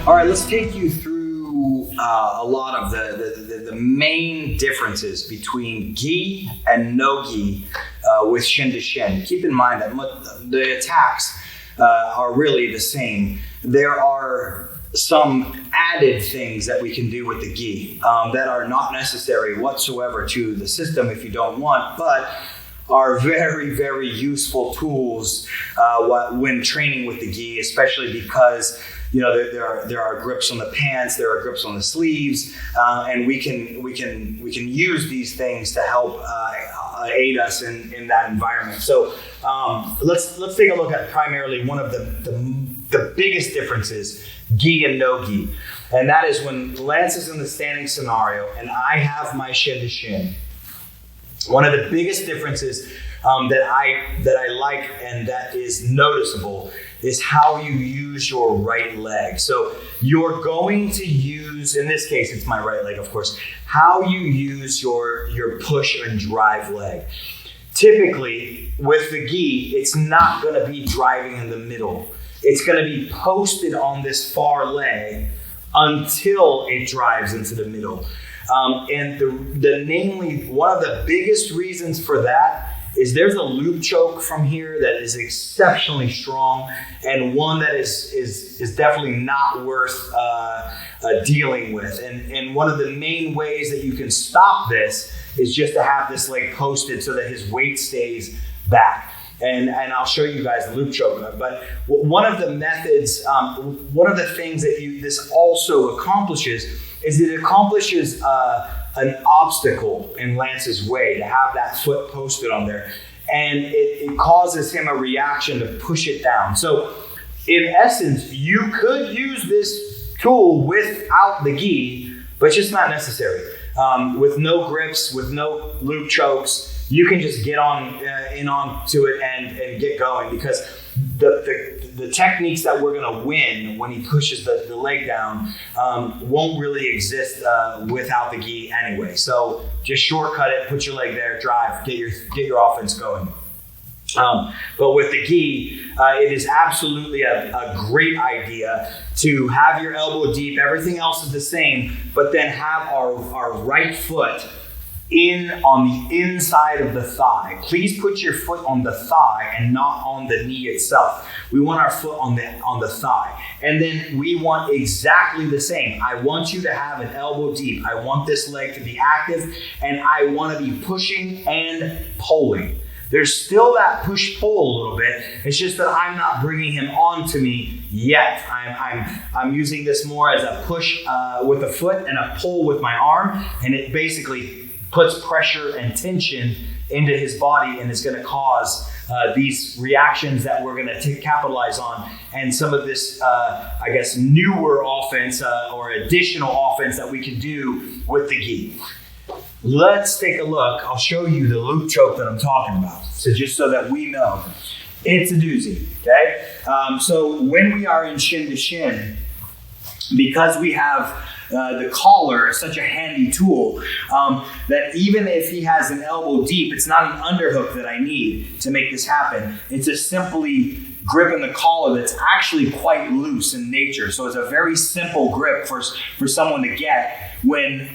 All right, let's take you through a lot of the main differences between gi and no gi with shin to shin. Keep in mind that the attacks are really the same. There are some added things that we can do with the gi that are not necessary whatsoever to the system if you don't want, but are very, very useful tools when training with the gi, especially because there are grips on the pants, there are grips on the sleeves, and we can use these things to help aid us in that environment. So let's take a look at primarily one of the biggest differences, gi and no gi, and that is when Lance is in the standing scenario and I have my shin to shin. One of the biggest differences that I like and that is noticeable is how you use your right leg. So you're going to use, in this case, it's my right leg, of course, how you use your push and drive leg. Typically, with the gi, it's not going to be driving in the middle. It's going to be posted on this far leg until it drives into the middle. And namely, one of the biggest reasons for that is there's a loop choke from here that is exceptionally strong, and one that is definitely not worth dealing with. And one of the main ways that you can stop this is just to have this leg posted so that his weight stays back. And I'll show you guys the loop choke. But one of the methods, one of the things that this also accomplishes is it accomplishes an obstacle in Lance's way to have that foot posted on there. And it causes him a reaction to push it down. So in essence, you could use this tool without the gi, but it's just not necessary. With no grips, with no loop chokes, you can just get onto it and get going, because the techniques that we're going to win when he pushes the leg down won't really exist without the gi anyway. So just shortcut it, put your leg there, drive, get your offense going. But with the gi, it is absolutely a great idea to have your elbow deep. Everything else is the same, but then have our right foot on the inside of the thigh. Please put your foot on the thigh and not on the knee itself. We want our foot on the thigh. And then we want exactly the same. I want you to have an elbow deep. I want this leg to be active, and I want to be pushing and pulling. There's still that push-pull a little bit. It's just that I'm not bringing him onto me yet. I'm using this more as a push with the foot and a pull with my arm, and it basically puts pressure and tension into his body, and is going to cause these reactions that we're going to capitalize on, and some of this, newer offense or additional offense that we can do with the gi. Let's take a look. I'll show you the loop choke that I'm talking about. So just so that we know, it's a doozy, okay? So when we are in shin to shin, because we have the collar is such a handy tool that even if he has an elbow deep, it's not an underhook that I need to make this happen. It's a simply gripping the collar that's actually quite loose in nature. So it's a very simple grip for someone to get when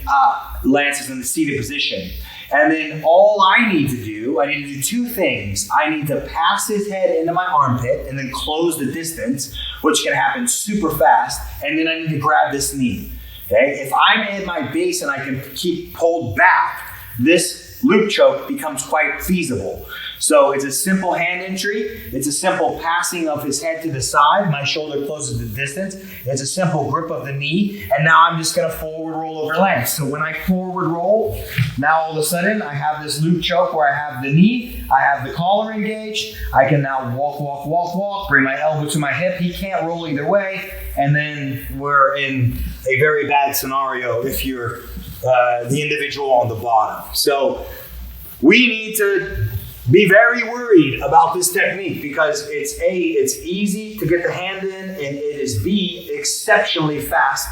Lance is in the seated position. And then all I need to do two things. I need to pass his head into my armpit and then close the distance, which can happen super fast. And then I need to grab this knee. Okay? If I'm in my base and I can keep pulled back, this loop choke becomes quite feasible. So it's a simple hand entry. It's a simple passing of his head to the side. My shoulder closes the distance. It's a simple grip of the knee. And now I'm just going to forward roll over Lance. So when I forward roll, now all of a sudden I have this loop choke where I have the knee, I have the collar engaged. I can now walk, bring my elbow to my hip. He can't roll either way. And then we're in a very bad scenario if you're the individual on the bottom. So we need to be very worried about this technique, because it's easy to get the hand in, and it is B, exceptionally fast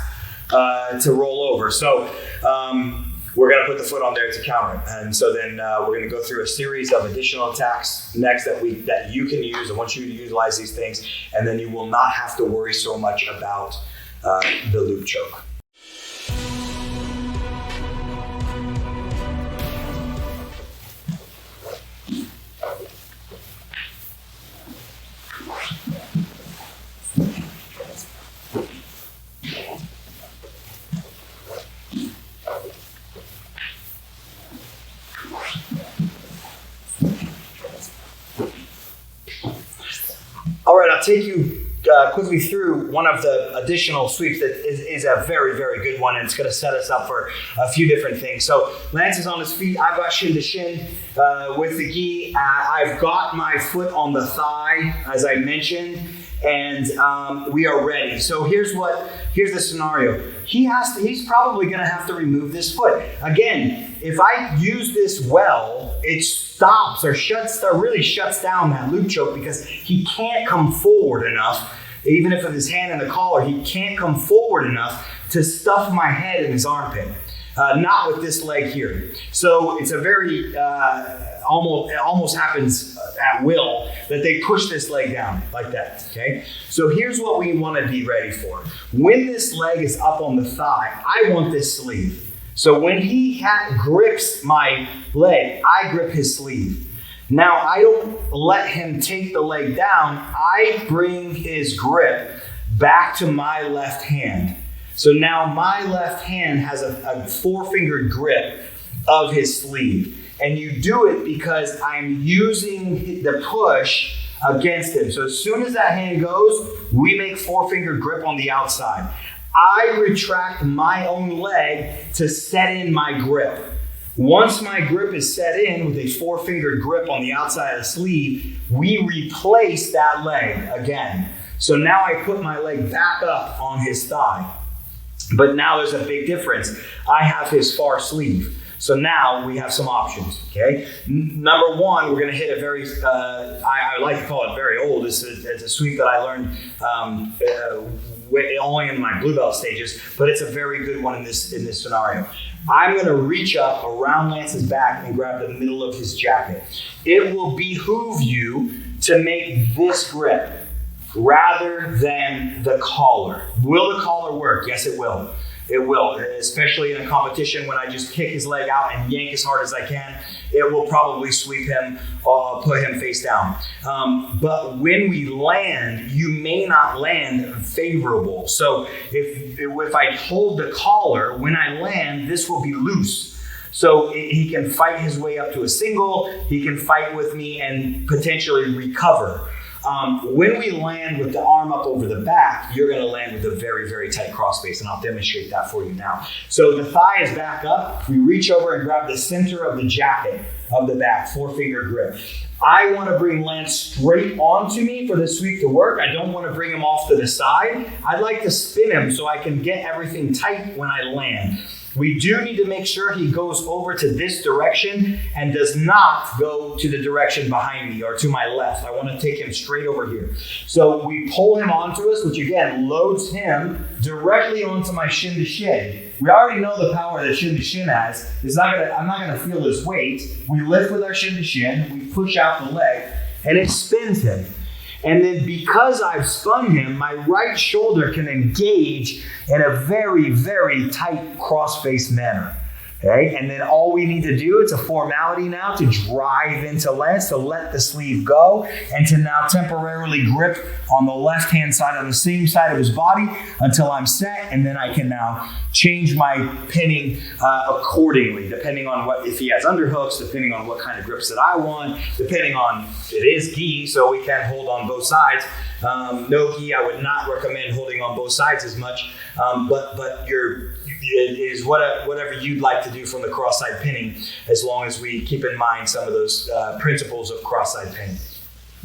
to roll over. So we're going to put the foot on there to counter it. And so then we're going to go through a series of additional attacks next that you can use. I want you to utilize these things, and then you will not have to worry so much about the loop choke. All right, I'll take you quickly through one of the additional sweeps that is a very, very good one, and it's going to set us up for a few different things. So Lance is on his feet. I've got shin to shin with the gi. I've got my foot on the thigh, as I mentioned, and we are ready. So here's the scenario. He's probably going to have to remove this foot. Again, if I use this well, it stops or really shuts down that loop choke because he can't come forward enough. Even if with his hand in the collar, he can't come forward enough to stuff my head in his armpit. Not with this leg here. So it's a very, almost happens at will that they push this leg down like that, okay? So here's what we want to be ready for. When this leg is up on the thigh, I want this sleeve. So when he grips my leg, I grip his sleeve. Now, I don't let him take the leg down. I bring his grip back to my left hand. So now my left hand has a four-fingered grip of his sleeve. And you do it because I'm using the push against him. So as soon as that hand goes, we make four-fingered grip on the outside. I retract my own leg to set in my grip. Once my grip is set in with a four-fingered grip on the outside of the sleeve, we replace that leg again. So now I put my leg back up on his thigh. But now there's a big difference. I have his far sleeve. So now we have some options, okay? Number one, we're gonna hit a very, I like to call it very old. It's a sweep that I learned only in my blue belt stages, but it's a very good one in this scenario. I'm gonna reach up around Lance's back and grab the middle of his jacket. It will behoove you to make this grip rather than the collar. Will the collar work? Yes, it will. It will, especially in a competition when I just kick his leg out and yank as hard as I can. It will probably sweep him, put him face down. But when we land, you may not land favorable. So if I hold the collar, when I land, this will be loose. So he can fight his way up to a single, he can fight with me and potentially recover. When we land with the arm up over the back, you're going to land with a very, very tight cross space, and I'll demonstrate that for you now. So the thigh is back up. We reach over and grab the center of the jacket of the back, four-finger grip. I want to bring Lance straight onto me for the sweep to work. I don't want to bring him off to the side. I'd like to spin him so I can get everything tight when I land. We do need to make sure he goes over to this direction and does not go to the direction behind me or to my left. I want to take him straight over here. So we pull him onto us, which again loads him directly onto my shin to shin. We already know the power that shin to shin has. I'm not gonna feel his weight. We lift with our shin to shin, we push out the leg, and it spins him. And then because I've spun him, my right shoulder can engage in a very, very tight cross-face manner. Okay? And then all we need to do, it's a formality now to drive into Lance, to let the sleeve go, and to now temporarily grip on the left-hand side on the same side of his body until I'm set, and then I can now change my pinning accordingly, depending on if he has underhooks, depending on what kind of grips that I want, depending on, it is gi, so we can hold on both sides. No gi, I would not recommend holding on both sides as much, but it is whatever you'd like to do from the cross-side pinning, as long as we keep in mind some of those principles of cross-side pinning.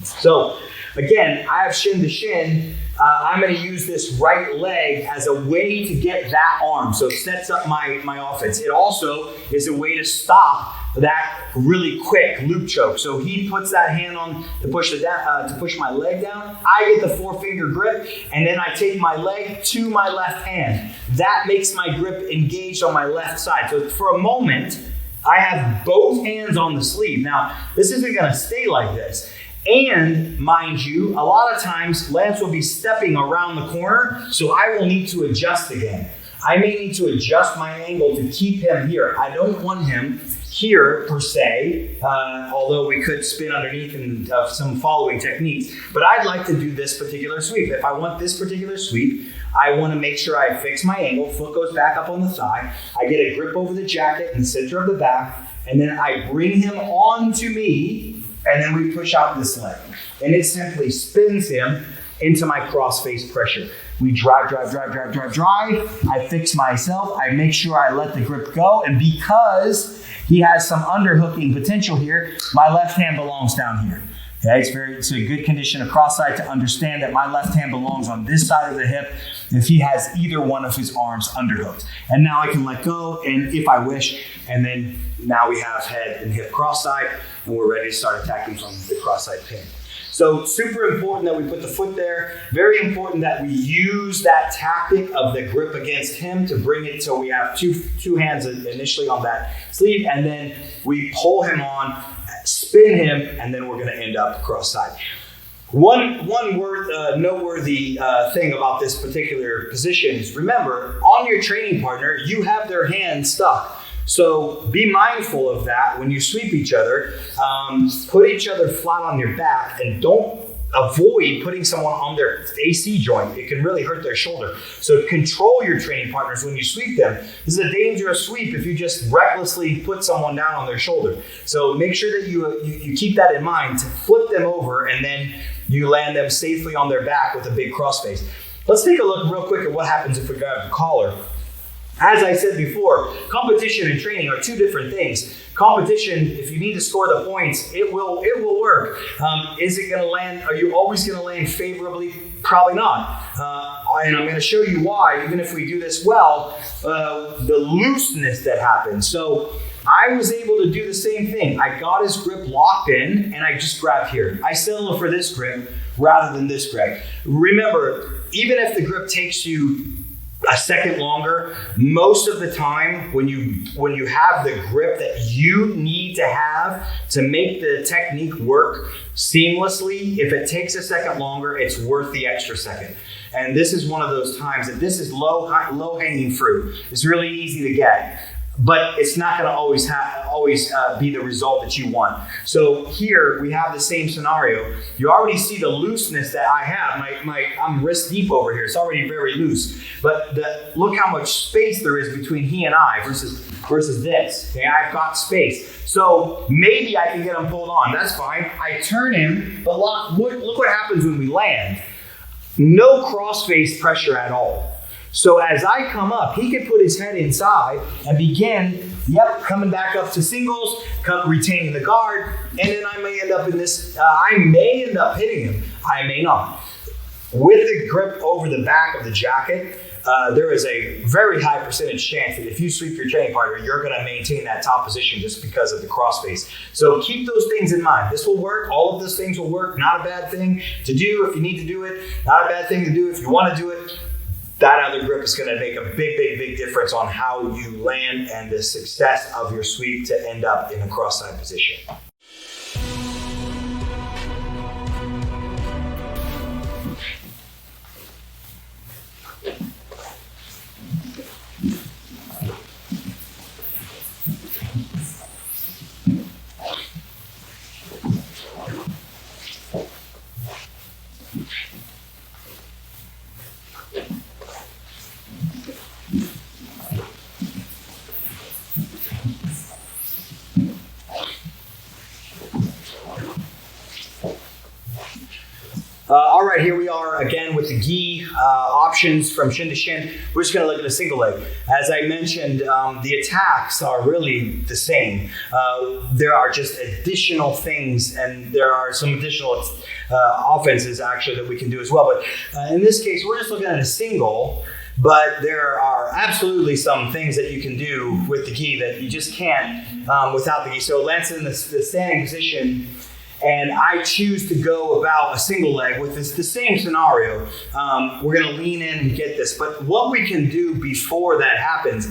So again, I have shin to shin. I'm going to use this right leg as a way to get that arm. So it sets up my offense. It also is a way to stop that really quick loop choke. So he puts that hand on to push my leg down. I get the four-finger grip, and then I take my leg to my left hand. That makes my grip engaged on my left side. So for a moment, I have both hands on the sleeve. Now, this isn't going to stay like this. And mind you, a lot of times Lance will be stepping around the corner, so I will need to adjust again. I may need to adjust my angle to keep him here. I don't want him here per se, although we could spin underneath and some following techniques, but I'd like to do this particular sweep. If I want this particular sweep, I want to make sure I fix my angle, foot goes back up on the thigh, I get a grip over the jacket in the center of the back, and then I bring him onto me, and then we push out this leg. And it simply spins him into my cross-face pressure. We drive. I fix myself. I make sure I let the grip go. And because he has some underhooking potential here, my left hand belongs down here. Okay, it's a good condition of cross side to understand that my left hand belongs on this side of the hip if he has either one of his arms underhooked. And now I can let go, and if I wish, and then now we have head and hip cross side, and we're ready to start attacking from the cross side pin. So super important that we put the foot there. Very important that we use that tactic of the grip against him to bring it so we have two hands initially on that sleeve, and then we pull him on, spin him, and then we're going to end up cross side. One noteworthy thing about this particular position is, remember, on your training partner, you have their hand stuck. So be mindful of that when you sweep each other. Put each other flat on your back, and don't avoid putting someone on their AC joint. It can really hurt their shoulder. So control your training partners when you sweep them. This is a dangerous sweep if you just recklessly put someone down on their shoulder. So make sure that you keep that in mind to flip them over, and then you land them safely on their back with a big crossface. Let's take a look real quick at what happens if we grab the collar. As I said before, competition and training are two different things. Competition, if you need to score the points, it will work. Is it going to land? Are you always going to land favorably? Probably not. And I'm going to show you why, even if we do this well, the looseness that happens. So I was able to do the same thing. I got his grip locked in, and I just grabbed here. I settled for this grip rather than this grip. Remember, even if the grip takes you a second longer, most of the time when you have the grip that you need to have to make the technique work seamlessly, if it takes a second longer, it's worth the extra second. And this is one of those times that this is low hanging fruit. It's really easy to get, but it's not going to always be the result that you want. So here we have the same scenario. You already see the looseness that I have. I'm wrist deep over here. It's already very loose. But look how much space there is between he and I versus this. Okay, I've got space. So maybe I can get him pulled on. That's fine. I turn him, but look what happens when we land. No cross-face pressure at all. So as I come up, he can put his head inside and begin, coming back up to singles, retaining the guard, and then I may end up in this, I may end up hitting him. I may not. With the grip over the back of the jacket, there is a very high percentage chance that if you sweep your training partner, you're going to maintain that top position just because of the crossface. So keep those things in mind. This will work. All of those things will work. Not a bad thing to do if you need to do it. Not a bad thing to do if you want to do it. That other grip is going to make a big difference on how you land and the success of your sweep to end up in a cross-side position. All right, here we are again with the gi options from shin to shin. We're just going to look at a single leg. As I mentioned, the attacks are really the same. There are just additional things, and there are some additional offenses actually that we can do as well. But in this case, we're just looking at a single. But there are absolutely some things that you can do with the gi that you just can't without the gi. So Lance in the standing position. and I choose to go about a single leg with the same scenario, we're going to lean in and get this. But what we can do before that happens,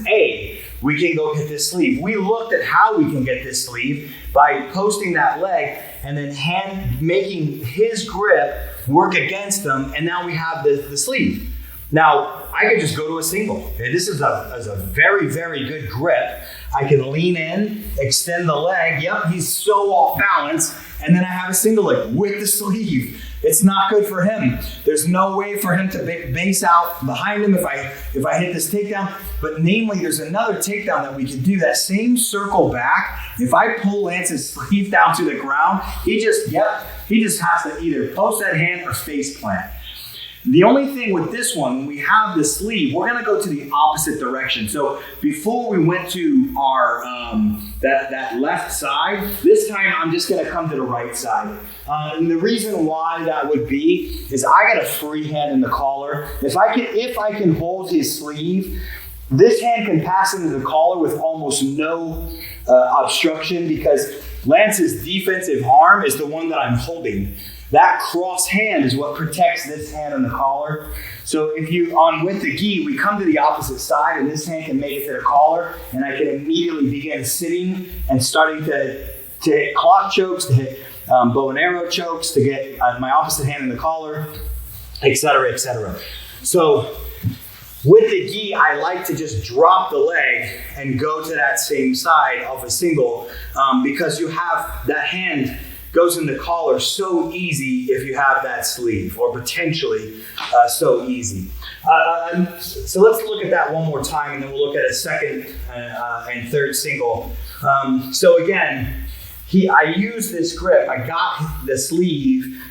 we can go get this sleeve. We looked at how we can get this sleeve by posting that leg and then making his grip work against them, and now we have the sleeve. Now, I could just go to a single. Okay? This is a very, very good grip. I can lean in, extend the leg. Yep, he's so off balance. And then I have a single leg with the sleeve. It's not good for him. There's no way for him to base out behind him if I hit this takedown. But namely, there's another takedown that we can do. That same circle back. If I pull Lance's sleeve down to the ground, he just has to either post that hand or face plant. The only thing with this one, when we have the sleeve, we're going to go to the opposite direction. So before we went to our that left side, this time I'm just going to come to the right side. And the reason why that would be is I got a free hand in the collar. If I can hold his sleeve, this hand can pass into the collar with almost no obstruction, because Lance's defensive arm is the one that I'm holding. That cross hand is what protects this hand on the collar. So if with the gi, we come to the opposite side, and this hand can make it to the collar, and I can immediately begin sitting and starting to hit clock chokes, to hit bow and arrow chokes, to get my opposite hand in the collar, etc., etc. So with the gi, I like to just drop the leg and go to that same side of a single, because you have that hand goes in the collar so easy if you have that sleeve, or potentially so easy. So let's look at that one more time, and then we'll look at a second and third single. So again, I used this grip. I got the sleeve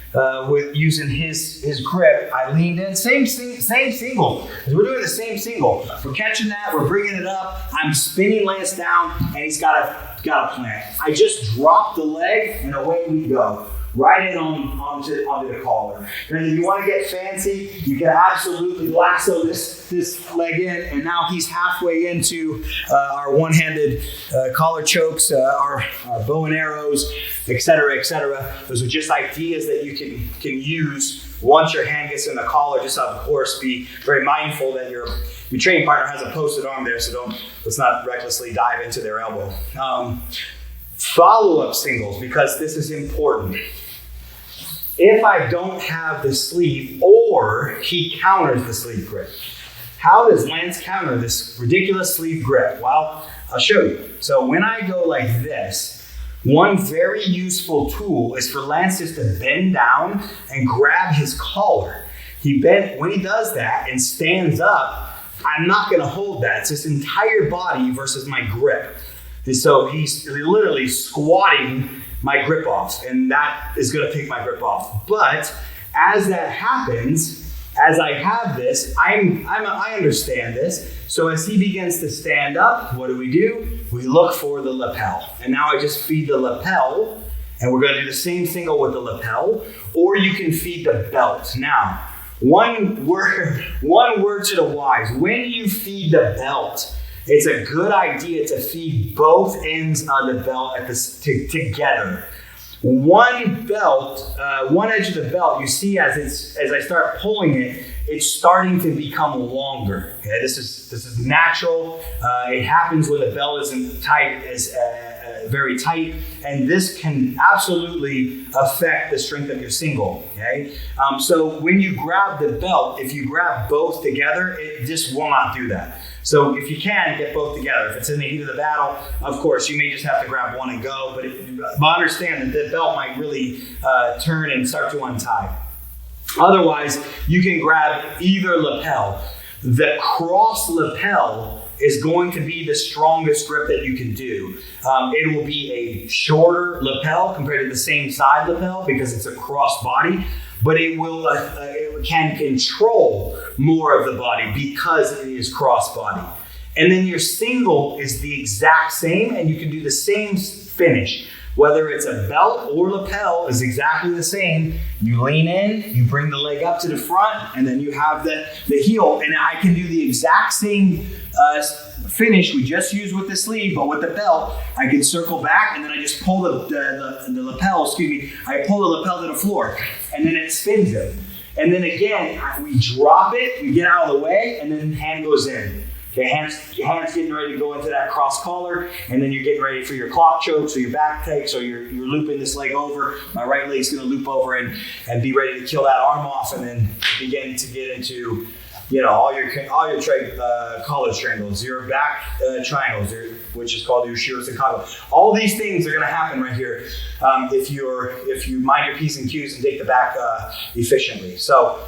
with using his grip. I leaned in, same single. We're doing the same single. We're catching that, we're bringing it up. I'm spinning Lance down, and he's got a plant. I just drop the leg, and away we go. Right in onto the collar. And if you want to get fancy, you can absolutely lasso this leg in, and now he's halfway into our one-handed collar chokes, our bow and arrows, etc., etc. Those are just ideas that you can use once your hand gets in the collar. Just of course be very mindful that your training partner has a posted arm there, so let's not recklessly dive into their elbow. Follow-up singles, because this is important. If I don't have the sleeve, or he counters the sleeve grip, how does Lance counter this ridiculous sleeve grip? Well, I'll show you. So when I go like this, one very useful tool is for Lance just to bend down and grab his collar. When he does that and stands up, I'm not going to hold that. It's his entire body versus my grip. And so he's literally squatting my grip off, and that is going to take my grip off. But as that happens, as I have this, I understand this. So as he begins to stand up, what do? We look for the lapel. And now I just feed the lapel, and we're going to do the same single with the lapel, or you can feed the belt. Now, one word to the wise. When you feed the belt, it's a good idea to feed both ends of the belt together. One edge of the belt, you see as I start pulling it, it's starting to become longer. Okay? This is natural. It happens when the belt isn't tight, very tight, and this can absolutely affect the strength of your single. Okay, so when you grab the belt, if you grab both together, it just will not do that. So if you can, get both together. If it's in the heat of the battle, of course, you may just have to grab one and go, but understand that the belt might really turn and start to untie. Otherwise, you can grab either lapel. The cross lapel is going to be the strongest grip that you can do. It will be a shorter lapel compared to the same side lapel because it's a cross body, but it can control more of the body because it is cross body. And then your single is the exact same, and you can do the same finish. Whether it's a belt or lapel is exactly the same. You lean in, you bring the leg up to the front, and then you have the heel. And I can do the exact same finish we just used with the sleeve, but with the belt, I can circle back and then I just pull the lapel, I pull the lapel to the floor and then it spins it. And then again, we drop it, we get out of the way, and then hand goes in. Okay, hands getting ready to go into that cross collar, and then you're getting ready for your clock choke, so your back take, so you're looping this leg over. My right leg's gonna loop over and be ready to kill that arm off, and then begin to get into, you know, all your collar strangles, your back triangles, which is called your Shirosakago. All these things are going to happen right here if you mind your P's and Q's and take the back efficiently. So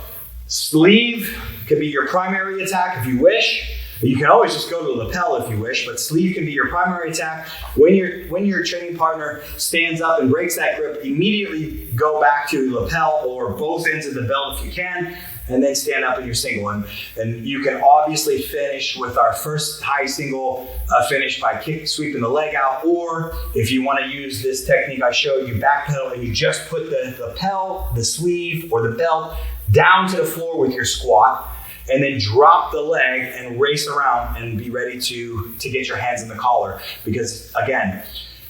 sleeve could be your primary attack if you wish. You can always just go to the lapel if you wish, but sleeve can be your primary attack. When your training partner stands up and breaks that grip, immediately go back to lapel or both ends of the belt if you can, and then stand up in your single. And you can obviously finish with our first high single finish by sweeping the leg out, or if you want to use this technique I showed you, back pedal, and you just put the lapel, the sleeve, or the belt down to the floor with your squat, and then drop the leg and race around and be ready to get your hands in the collar. Because again,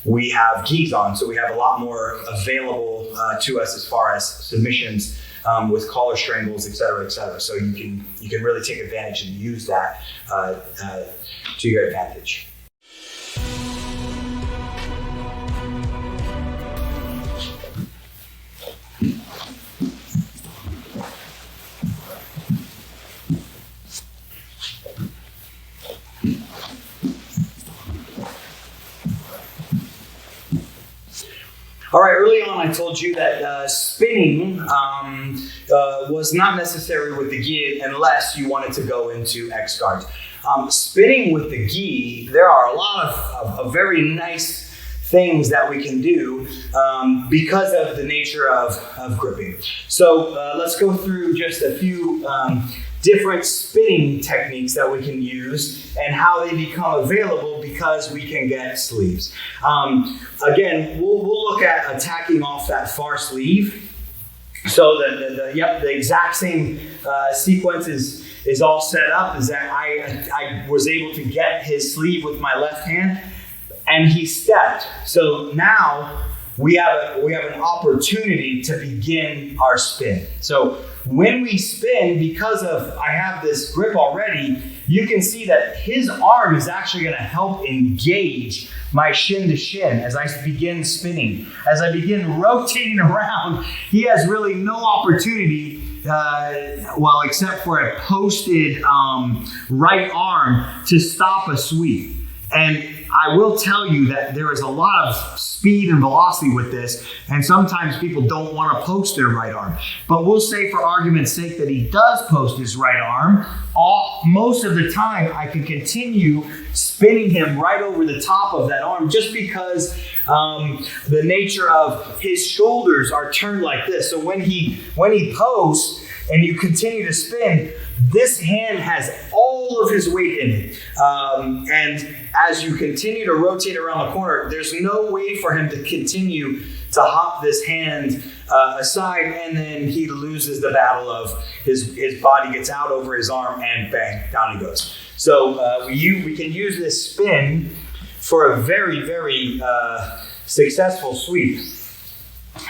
we have gis on, so we have a lot more available to us as far as submissions with collar strangles, et cetera, et cetera. So you can really take advantage and use that to your advantage. All right, early on I told you that spinning was not necessary with the gi unless you wanted to go into X guards. Spinning with the gi, there are a lot of very nice things that we can do because of the nature of gripping. So let's go through just a few different spinning techniques that we can use and how they become available because we can get sleeves. Again, we'll look at attacking off that far sleeve. So the exact same sequence is all set up. Is that I was able to get his sleeve with my left hand, and he stepped. So now we have an opportunity to begin our spin. So when we spin, because I have this grip already, you can see that his arm is actually going to help engage my shin to shin as I begin spinning. As I begin rotating around, he has really no opportunity, except for a posted right arm to stop a sweep. And I will tell you that there is a lot of speed and velocity with this, and sometimes people don't want to post their right arm. But we'll say for argument's sake that he does post his right arm. Most of the time, I can continue spinning him right over the top of that arm just because the nature of his shoulders are turned like this. So when he posts and you continue to spin, this hand has all of his weight in it. And as you continue to rotate around the corner, there's no way for him to continue to hop this hand aside, and then he loses the battle of his body gets out over his arm and bang, down he goes. So we can use this spin for a very, very successful sweep.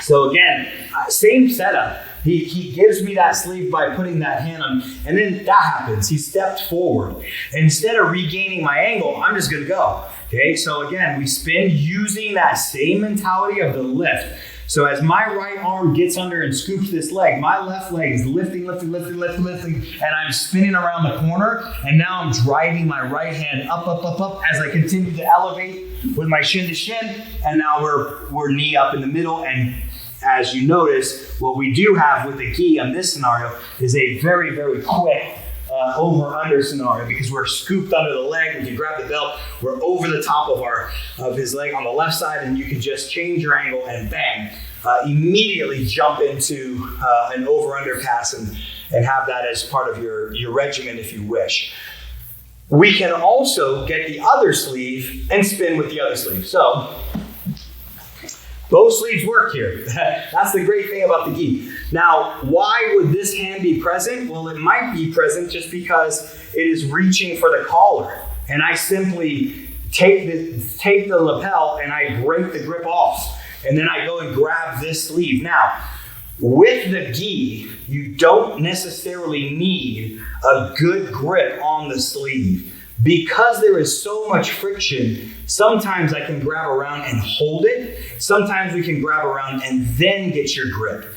So again, same setup. He gives me that sleeve by putting that hand on, and then that happens. He stepped forward. Instead of regaining my angle, I'm just going to go. Okay, so again, we spin using that same mentality of the lift. So as my right arm gets under and scoops this leg, my left leg is lifting, and I'm spinning around the corner, and now I'm driving my right hand up as I continue to elevate with my shin to shin, and now we're knee up in the middle. And as you notice, what we do have with the gi on this scenario is a very, very quick over-under scenario, because we're scooped under the leg. We can grab the belt. We're over the top of his leg on the left side, and you can just change your angle and bang, immediately jump into an over-under pass and have that as part of your regimen if you wish. We can also get the other sleeve and spin with the other sleeve. So Both sleeves work here. That's the great thing about the gi. Now, why would this hand be present? Well, it might be present just because it is reaching for the collar. And I simply take the lapel and I break the grip off. And then I go and grab this sleeve. Now, with the gi, you don't necessarily need a good grip on the sleeve. Because there is so much friction, sometimes I can grab around and hold it. Sometimes we can grab around and then get your grip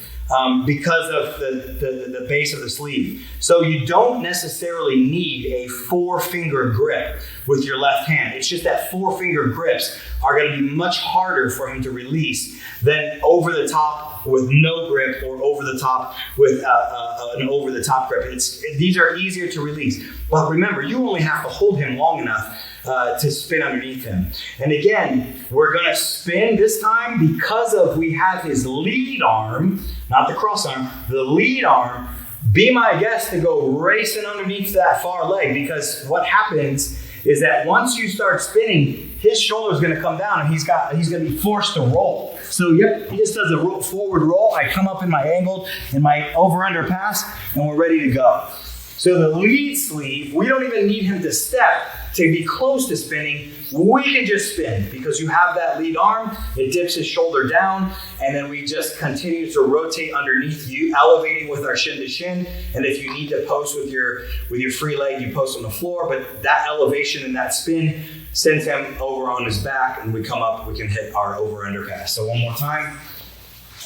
because of the base of the sleeve. So you don't necessarily need a 4-finger grip with your left hand. It's just that 4-finger grips are going to be much harder for him to release than over the top with no grip or over the top with an over the top grip. These are easier to release. But remember, you only have to hold him long enough to spin underneath him. And again, we're going to spin this time because we have his lead arm, not the cross arm, the lead arm. Be my guest to go racing underneath that far leg, because what happens is that once you start spinning, his shoulder is going to come down and he's going to be forced to roll. So yep, he just does a forward roll. I come up in my angled, in my over-under pass, and we're ready to go. So the lead sleeve, we don't even need him to step to be close to spinning. We can just spin because you have that lead arm. It dips his shoulder down, and then we just continue to rotate underneath you, elevating with our shin to shin. And if you need to post with your free leg, you post on the floor. But that elevation and that spin sends him over on his back, and we come up, we can hit our over-under pass. So one more time.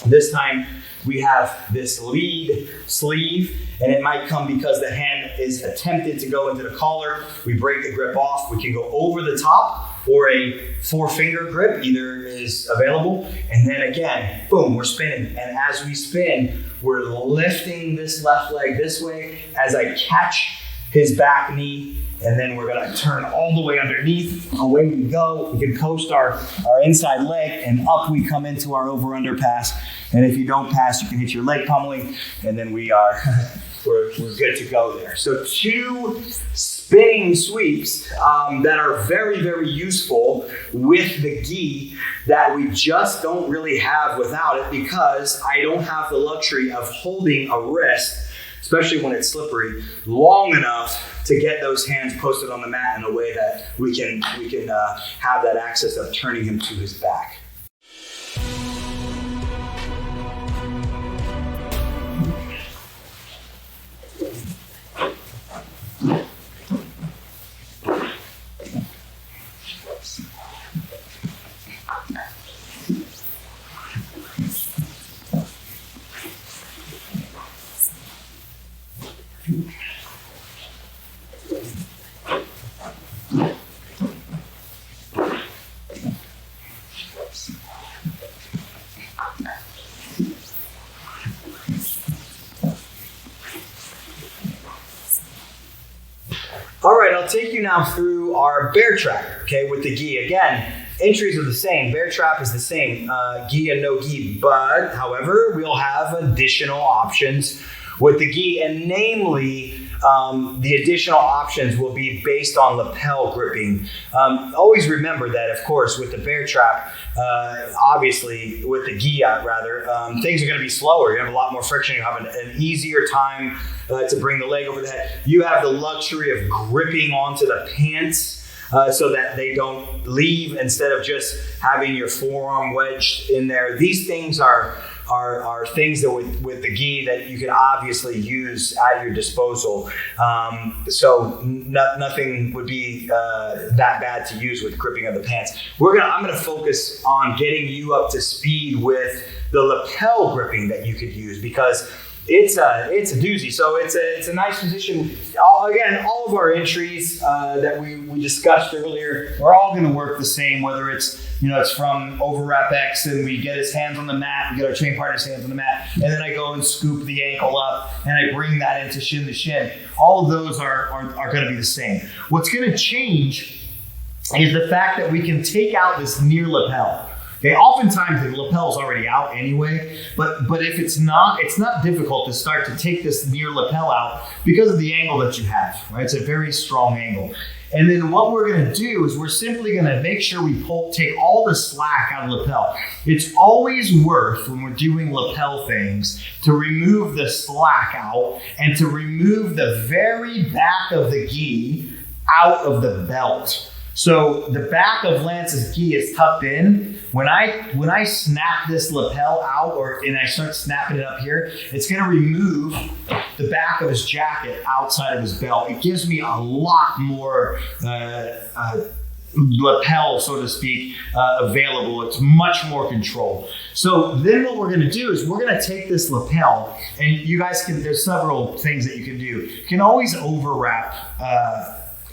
This time we have this lead sleeve, and it might come because the hand is attempted to go into the collar. We break the grip off. We can go over the top, or a 4-finger grip, either is available. And then again, boom, we're spinning. And as we spin, we're lifting this left leg this way as I catch his back knee. And then we're going to turn all the way underneath. Away we go. We can post our inside leg, and up we come into our over-under pass. And if you don't pass, you can hit your leg pummeling, and then we're good to go there. So 2 spinning sweeps that are very, very useful with the gi that we just don't really have without it, because I don't have the luxury of holding a wrist, especially when it's slippery, long enough to get those hands posted on the mat in a way that we can have that access of turning him to his back. All right, I'll take you now through our bear trap, okay, with the gi. Again, entries are the same. Bear trap is the same, gi and no gi. But, however, we'll have additional options with the gi, and namely, the additional options will be based on lapel gripping. Always remember that, of course, with the bear trap, obviously with the gi rather, things are going to be slower. You have a lot more friction. You have an easier time to bring the leg over the head. You have the luxury of gripping onto the pants so that they don't leave, instead of just having your forearm wedged in there. These things are things that with the gi that you can obviously use at your disposal. So nothing would be that bad to use with gripping of the pants. I'm gonna focus on getting you up to speed with the lapel gripping that you could use, because it's a doozy. So it's a nice position. Again, all of our entries that we discussed earlier are all going to work the same, whether it's from overwrap X and we get his hands on the mat, we get our train partner's hands on the mat, and then I go and scoop the ankle up and I bring that into shin to shin. All of those are going to be the same. What's going to change is the fact that we can take out this near lapel. Okay, oftentimes the lapel is already out anyway, but if it's not difficult to start to take this near lapel out because of the angle that you have, right? It's a very strong angle. And then what we're going to do is we're simply going to make sure we take all the slack out of the lapel. It's always worth, when we're doing lapel things, to remove the slack out and to remove the very back of the gi out of the belt. So the back of Lance's gi is tucked in. When I snap this lapel out, and I start snapping it up here, it's going to remove the back of his jacket outside of his belt. It gives me a lot more lapel, so to speak, available. It's much more control. So then what we're going to do is we're going to take this lapel, and you guys can, there's several things that you can do. You can always overwrap,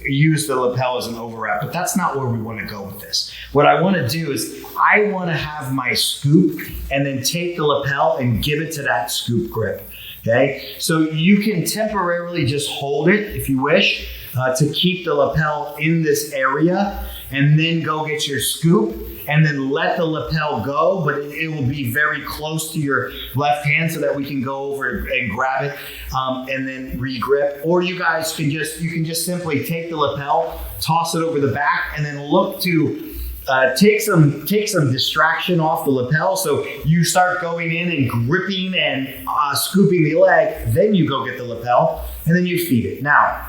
use the lapel as an overwrap, but that's not where we want to go with this. What I want to do is I want to have my scoop and then take the lapel and give it to that scoop grip. Okay, so you can temporarily just hold it if you wish to keep the lapel in this area, and then go get your scoop and then let the lapel go, but it will be very close to your left hand so that we can go over and grab it and then re-grip. Or you guys can just simply take the lapel, toss it over the back, and then look to take some distraction off the lapel. So you start going in and gripping and scooping the leg, then you go get the lapel and then you feed it. Now,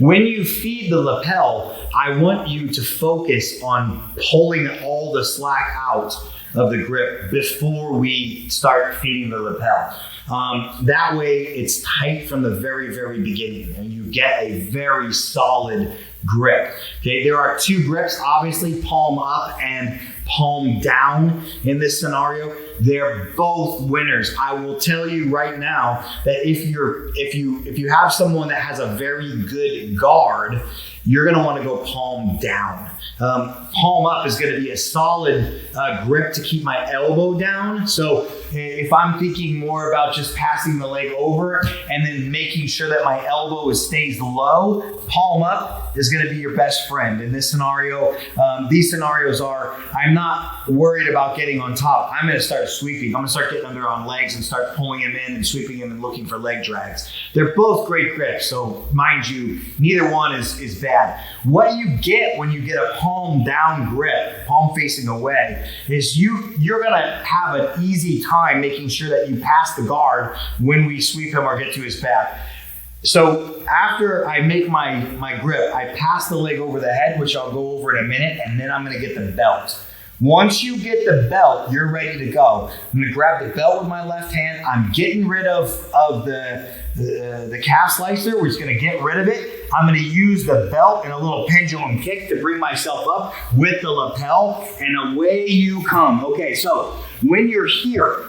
when you feed the lapel, I want you to focus on pulling all the slack out of the grip before we start feeding the lapel. That way it's tight from the very, very beginning and you get a very solid grip. Okay, there are two grips, obviously palm up and palm down in this scenario. They're both winners. I will tell you right now that if you have someone that has a very good guard, you're going to want to go palm down. Palm up is going to be a solid grip to keep my elbow down. So if I'm thinking more about just passing the leg over and then making sure that my elbow stays low, palm up is going to be your best friend in this scenario. These scenarios are, I'm not worried about getting on top. I'm going to start sweeping. I'm going to start getting under on legs and start pulling him in and sweeping him and looking for leg drags. They're both great grips. So mind you, neither one is bad. What you get when you get a palm down grip, palm facing away, is you're going to have an easy time making sure that you pass the guard when we sweep him or get to his back. So after I make my grip, I pass the leg over the head, which I'll go over in a minute, and then I'm going to get the belt. Once you get the belt, you're ready to go. I'm going to grab the belt with my left hand. I'm getting rid of the calf slicer. We're just going to get rid of it. I'm going to use the belt and a little pendulum kick to bring myself up with the lapel, and away you come. Okay, so when you're here,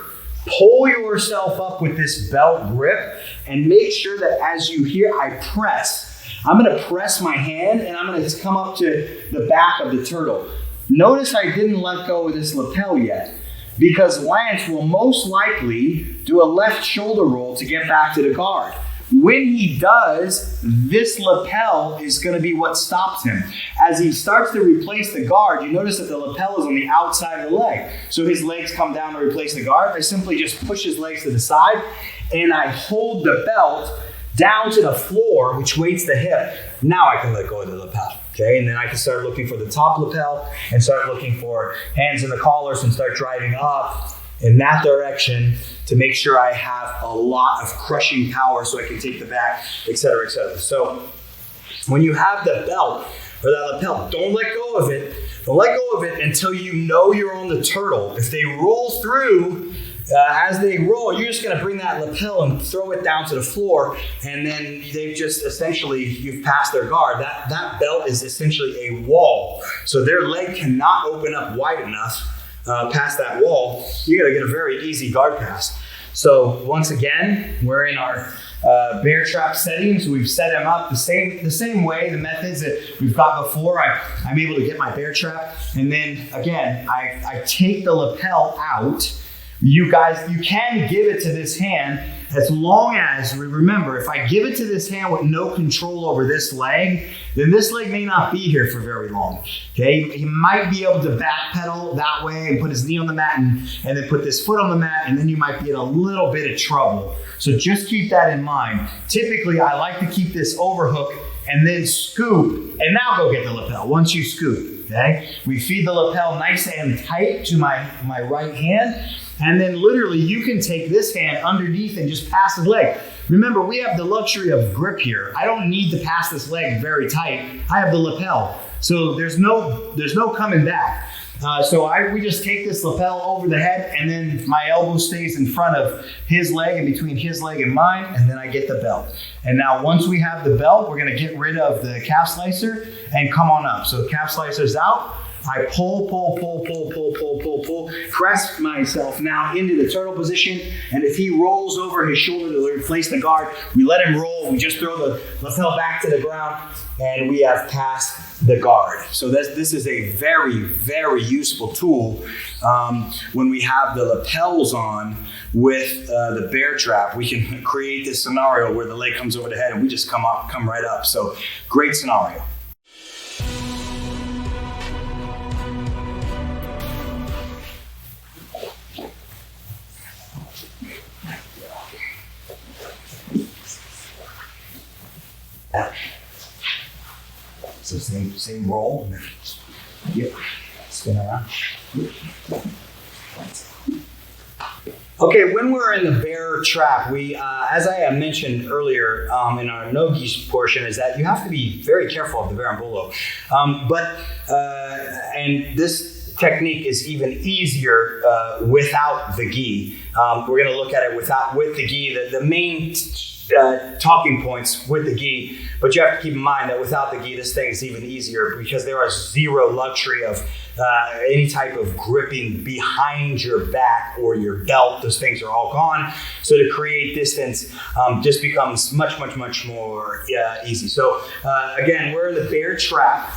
pull yourself up with this belt grip and make sure that as you hear, I press. I'm going to press my hand and I'm going to come up to the back of the turtle. Notice I didn't let go of this lapel yet, because Lance will most likely do a left shoulder roll to get back to the guard. When he does, this lapel is going to be what stops him. As he starts to replace the guard, you notice that the lapel is on the outside of the leg. So his legs come down to replace the guard. I simply just push his legs to the side and I hold the belt down to the floor, which weights the hip. Now I can let go of the lapel. Okay, and then I can start looking for the top lapel and start looking for hands in the collars and start driving up in that direction to make sure I have a lot of crushing power so I can take the back, et cetera, et cetera. So when you have the belt or that lapel, don't let go of it. Don't let go of it until you know you're on the turtle. If they roll through, as they roll, you're just going to bring that lapel and throw it down to the floor, and then they've just essentially, you've passed their guard. That belt is essentially a wall. So their leg cannot open up wide enough past that wall. You're going to get a very easy guard pass. So once again, we're in our bear trap setting. So we've set them up the same way, the methods that we've got before. I'm able to get my bear trap, and then again, I take the lapel out. You guys, you can give it to this hand as long as, remember, if I give it to this hand with no control over this leg, then this leg may not be here for very long. Okay, he might be able to backpedal that way and put his knee on the mat and then put this foot on the mat, and then you might be in a little bit of trouble. So just keep that in mind. Typically, I like to keep this overhook and then scoop, and now go get the lapel once you scoop, okay? We feed the lapel nice and tight to my right hand, and then literally you can take this hand underneath and just pass the leg. Remember, we have the luxury of grip here. I don't need to pass this leg very tight. I have the lapel, so there's no coming back. We just take this lapel over the head, and then my elbow stays in front of his leg and between his leg and mine, and then I get the belt. And now once we have the belt, we're gonna get rid of the calf slicer and come on up. So calf slicer's out. I pull, press myself now into the turtle position, and if he rolls over his shoulder to replace the guard, we let him roll, we just throw the lapel back to the ground, and we have passed the guard. So this is a very, very useful tool when we have the lapels on with the bear trap. We can create this scenario where the leg comes over the head and we just come right up. So great scenario. So same roll. Yep. Spin around. Okay, when we're in the bear trap, we, as I mentioned earlier in our no-gi portion, is that you have to be very careful of the berimbolo. And this technique is even easier without the gi. We're going to look at it with the gi. The main talking points with the gi, but you have to keep in mind that without the gi, this thing is even easier because there is zero luxury of any type of gripping behind your back or your belt. Those things are all gone. So to create distance just becomes much more easy. So again, we're in the bear trap.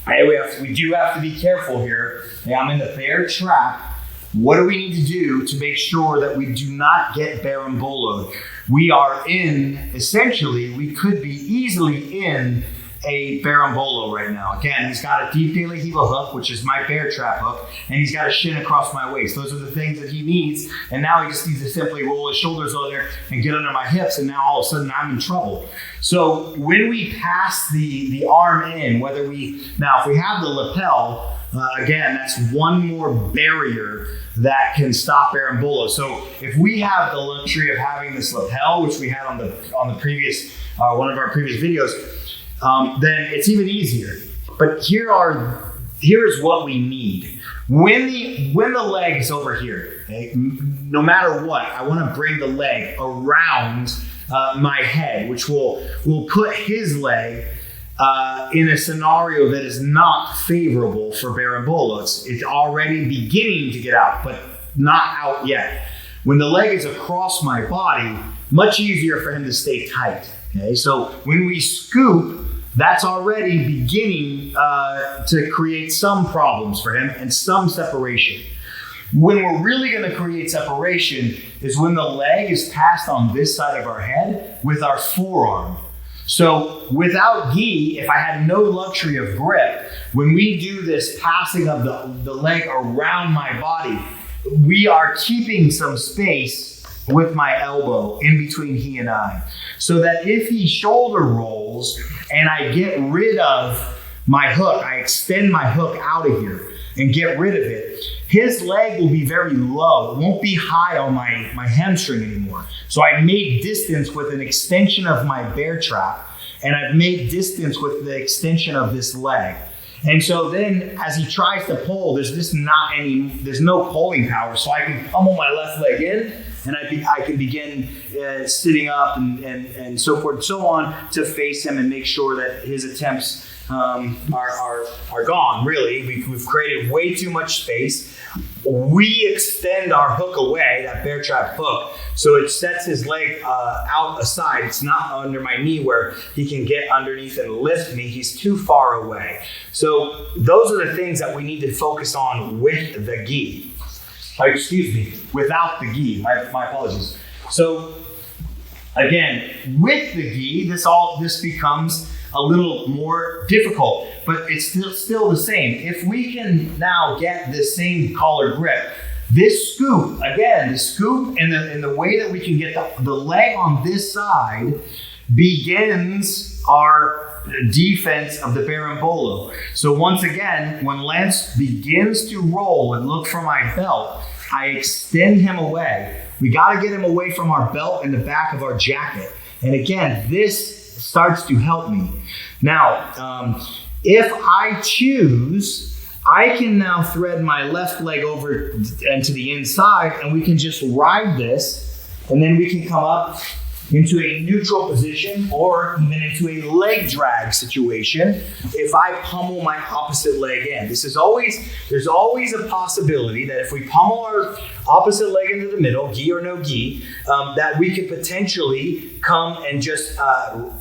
We do have to be careful here. I'm in the bear trap. What do we need to do to make sure that we do not get berimboloed? We are essentially, we could be easily in a berimbolo right now. Again, he's got a deep De La Riva hook, which is my bear trap hook, and he's got a shin across my waist. Those are the things that he needs, and now he just needs to simply roll his shoulders over there and get under my hips, and now all of a sudden I'm in trouble. So when we pass the arm in, if we have the lapel, again, that's one more barrier that can stop berimbolo. So if we have the luxury of having this lapel, which we had on the previous one of our previous videos, then it's even easier. But here is what we need. When the leg is over here, okay, no matter what, I want to bring the leg around my head, which will put his leg in a scenario that is not favorable for berimbolo. It's already beginning to get out, but not out yet. When the leg is across my body, much easier for him to stay tight. Okay, so when we scoop, that's already beginning to create some problems for him and some separation. When we're really going to create separation is when the leg is passed on this side of our head with our forearm. So without gi, if I had no luxury of grip, when we do this passing of the leg around my body, we are keeping some space with my elbow in between he and I. So that if he shoulder rolls and I get rid of my hook, I extend my hook out of here and get rid of it, his leg will be very low. It won't be high on my hamstring anymore. So I made distance with an extension of my bear trap, and I've made distance with the extension of this leg. And so then as he tries to pull, there's no pulling power. So I can pummel my left leg in, and I can begin sitting up and so forth and so on to face him and make sure that his attempts are gone. Really, we've created way too much space. We extend our hook away, that bear trap hook, so it sets his leg out aside. It's not under my knee where he can get underneath and lift me. He's too far away. So those are the things that we need to focus on with the gi. Without the gi. My apologies. So again, with the gi, this becomes a little more difficult, but it's still the same. If we can now get this same collar grip, this scoop, again, the scoop and the way that we can get the leg on this side begins our defense of the berimbolo. So once again, when Lance begins to roll and look for my belt, I extend him away. We got to get him away from our belt and the back of our jacket. And again, this starts to help me. Now, if I choose, I can now thread my left leg over and to the inside, and we can just ride this, and then we can come up into a neutral position or even into a leg drag situation if I pummel my opposite leg in. There's always a possibility that if we pummel our opposite leg into the middle, gi or no gi, that we could potentially come and just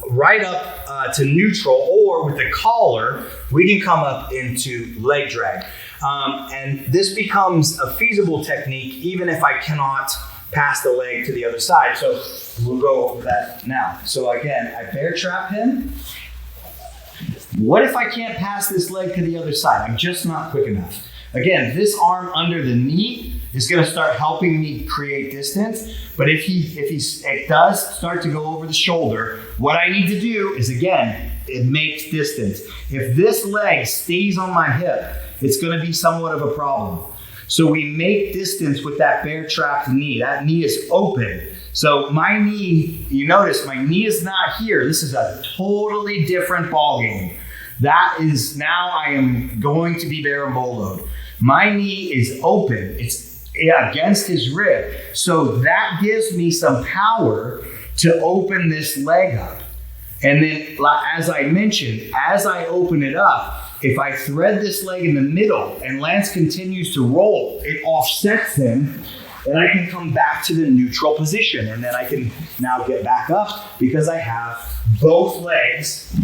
right up to neutral, or with the collar, we can come up into leg drag. And this becomes a feasible technique even if I cannot pass the leg to the other side. So we'll go over that now. So again, I bear trap him. What if I can't pass this leg to the other side? I'm just not quick enough. Again, this arm under the knee is going to start helping me create distance. But if it does start to go over the shoulder, what I need to do is, again, it makes distance. If this leg stays on my hip, it's going to be somewhat of a problem. So we make distance with that bear trapped knee. That knee is open. So my knee, you notice my knee is not here. This is a totally different ball game. That is, now I am going to be berimboloed. My knee is open. It's against his rib. So that gives me some power to open this leg up. And then, as I mentioned, as I open it up, if I thread this leg in the middle and Lance continues to roll, it offsets him, and I can come back to the neutral position. And then I can now get back up because I have both legs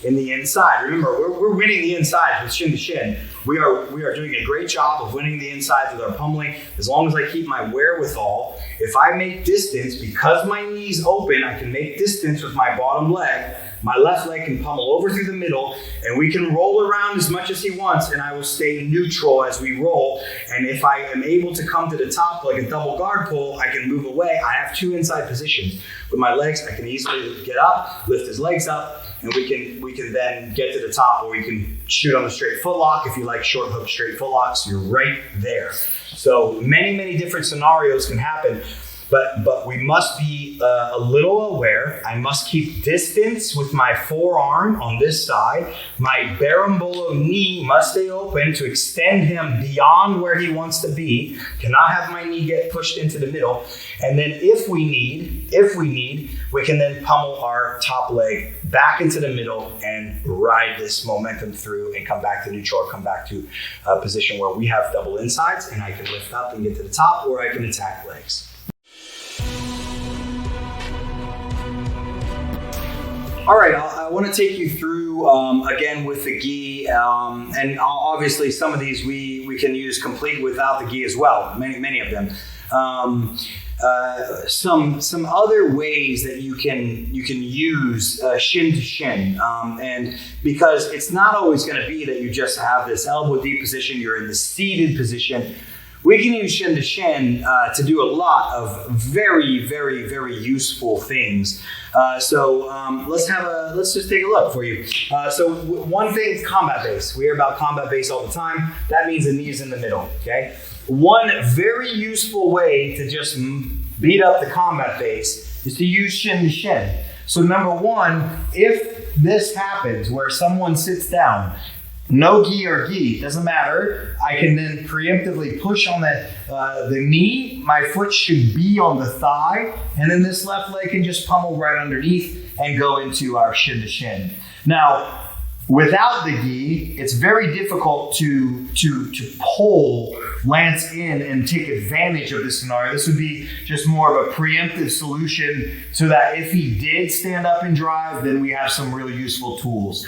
in the inside. Remember, we're winning the inside with shin to shin. We are doing a great job of winning the inside with our pummeling. As long as I keep my wherewithal, if I make distance, because my knee's open, I can make distance with my bottom leg. My left leg can pummel over through the middle, and we can roll around as much as he wants, and I will stay neutral as we roll. And if I am able to come to the top like a double guard pull, I can move away. I have two inside positions. With my legs, I can easily get up, lift his legs up, and we can then get to the top, or we can shoot on the straight foot lock. If you like short hook straight foot locks, you're right there. So many different scenarios can happen. But we must be a little aware. I must keep distance with my forearm on this side. My berimbolo knee must stay open to extend him beyond where he wants to be. Cannot have my knee get pushed into the middle. And then if we need, we can then pummel our top leg back into the middle and ride this momentum through and come back to neutral, or come back to a position where we have double insides and I can lift up and get to the top, or I can attack legs. All right, I want to take you through, again, with the gi, and obviously some of these we can use complete without the gi as well, many of them. Some other ways that you can use shin to shin, and because it's not always going to be that you just have this elbow deep position, you're in the seated position. We can use shin to shin to do a lot of very useful things. So let's just take a look for you. So one thing is combat base. We hear about combat base all the time. That means the knee is in the middle. Okay. One very useful way to just beat up the combat base is to use shin to shin. So number one, if this happens where someone sits down, no gi or gi, doesn't matter. I can then preemptively push on the knee. My foot should be on the thigh, and then this left leg can just pummel right underneath and go into our shin to shin. Now, without the gi, it's very difficult to pull Lance in and take advantage of this scenario. This would be just more of a preemptive solution so that if he did stand up and drive, then we have some really useful tools.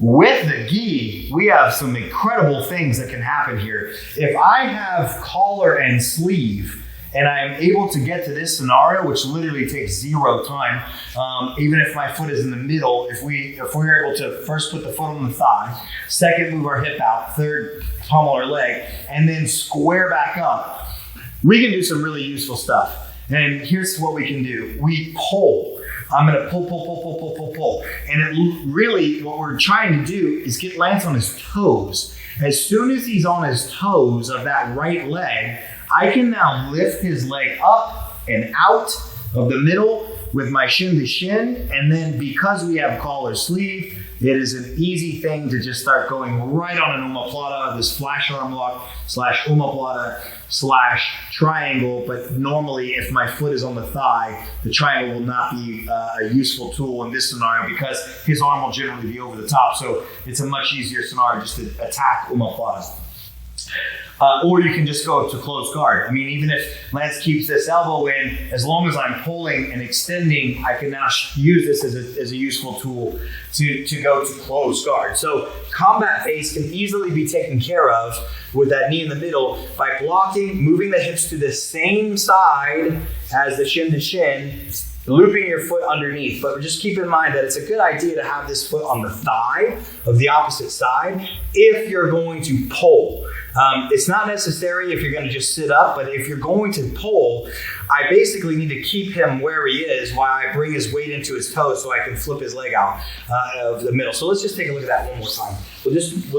With the gi, we have some incredible things that can happen here. If I have collar and sleeve, and I am able to get to this scenario, which literally takes zero time, even if my foot is in the middle, if we're able to first put the foot on the thigh, second move our hip out, third pummel our leg, and then square back up, we can do some really useful stuff. And here's what we can do. We pull. I'm going to pull. And it really, what we're trying to do is get Lance on his toes. As soon as he's on his toes of that right leg, I can now lift his leg up and out of the middle with my shin to shin. And then because we have collar sleeve, it is an easy thing to just start going right on an omoplata, this flash arm lock / omoplata / triangle. But normally if my foot is on the thigh, the triangle will not be a useful tool in this scenario because his arm will generally be over the top. So it's a much easier scenario just to attack omoplata. Or you can just go to close guard. I mean, even if Lance keeps this elbow in, as long as I'm pulling and extending, I can now use this as a useful tool to go to close guard. So combat base can easily be taken care of with that knee in the middle by blocking, moving the hips to the same side as the shin to shin, looping your foot underneath. But just keep in mind that it's a good idea to have this foot on the thigh of the opposite side if you're going to pull. It's not necessary if you're going to just sit up, but if you're going to pull, I basically need to keep him where he is while I bring his weight into his toes so I can flip his leg out of the middle. So let's just take a look at that one more time. We'll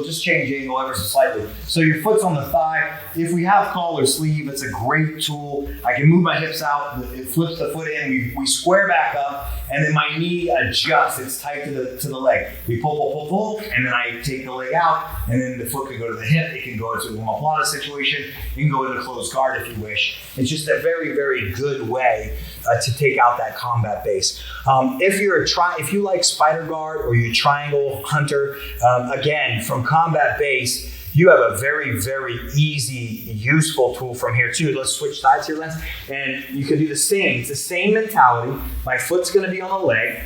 just change angle ever so slightly. So your foot's on the thigh. If we have collar sleeve, it's a great tool. I can move my hips out. It flips the foot in. We square back up, and then my knee adjusts. It's tight to the leg. We pull, and then I take the leg out, and then the foot can go to the hip. It can go to a omoplata situation. You can go into closed guard if you wish. It's just a very, very good way to take out that combat base. If you like spider guard or you're a triangle hunter, again, from combat base, you have a very, very easy, useful tool from here too. Let's switch sides here, Lance. And you can do the same. It's the same mentality. My foot's going to be on the leg,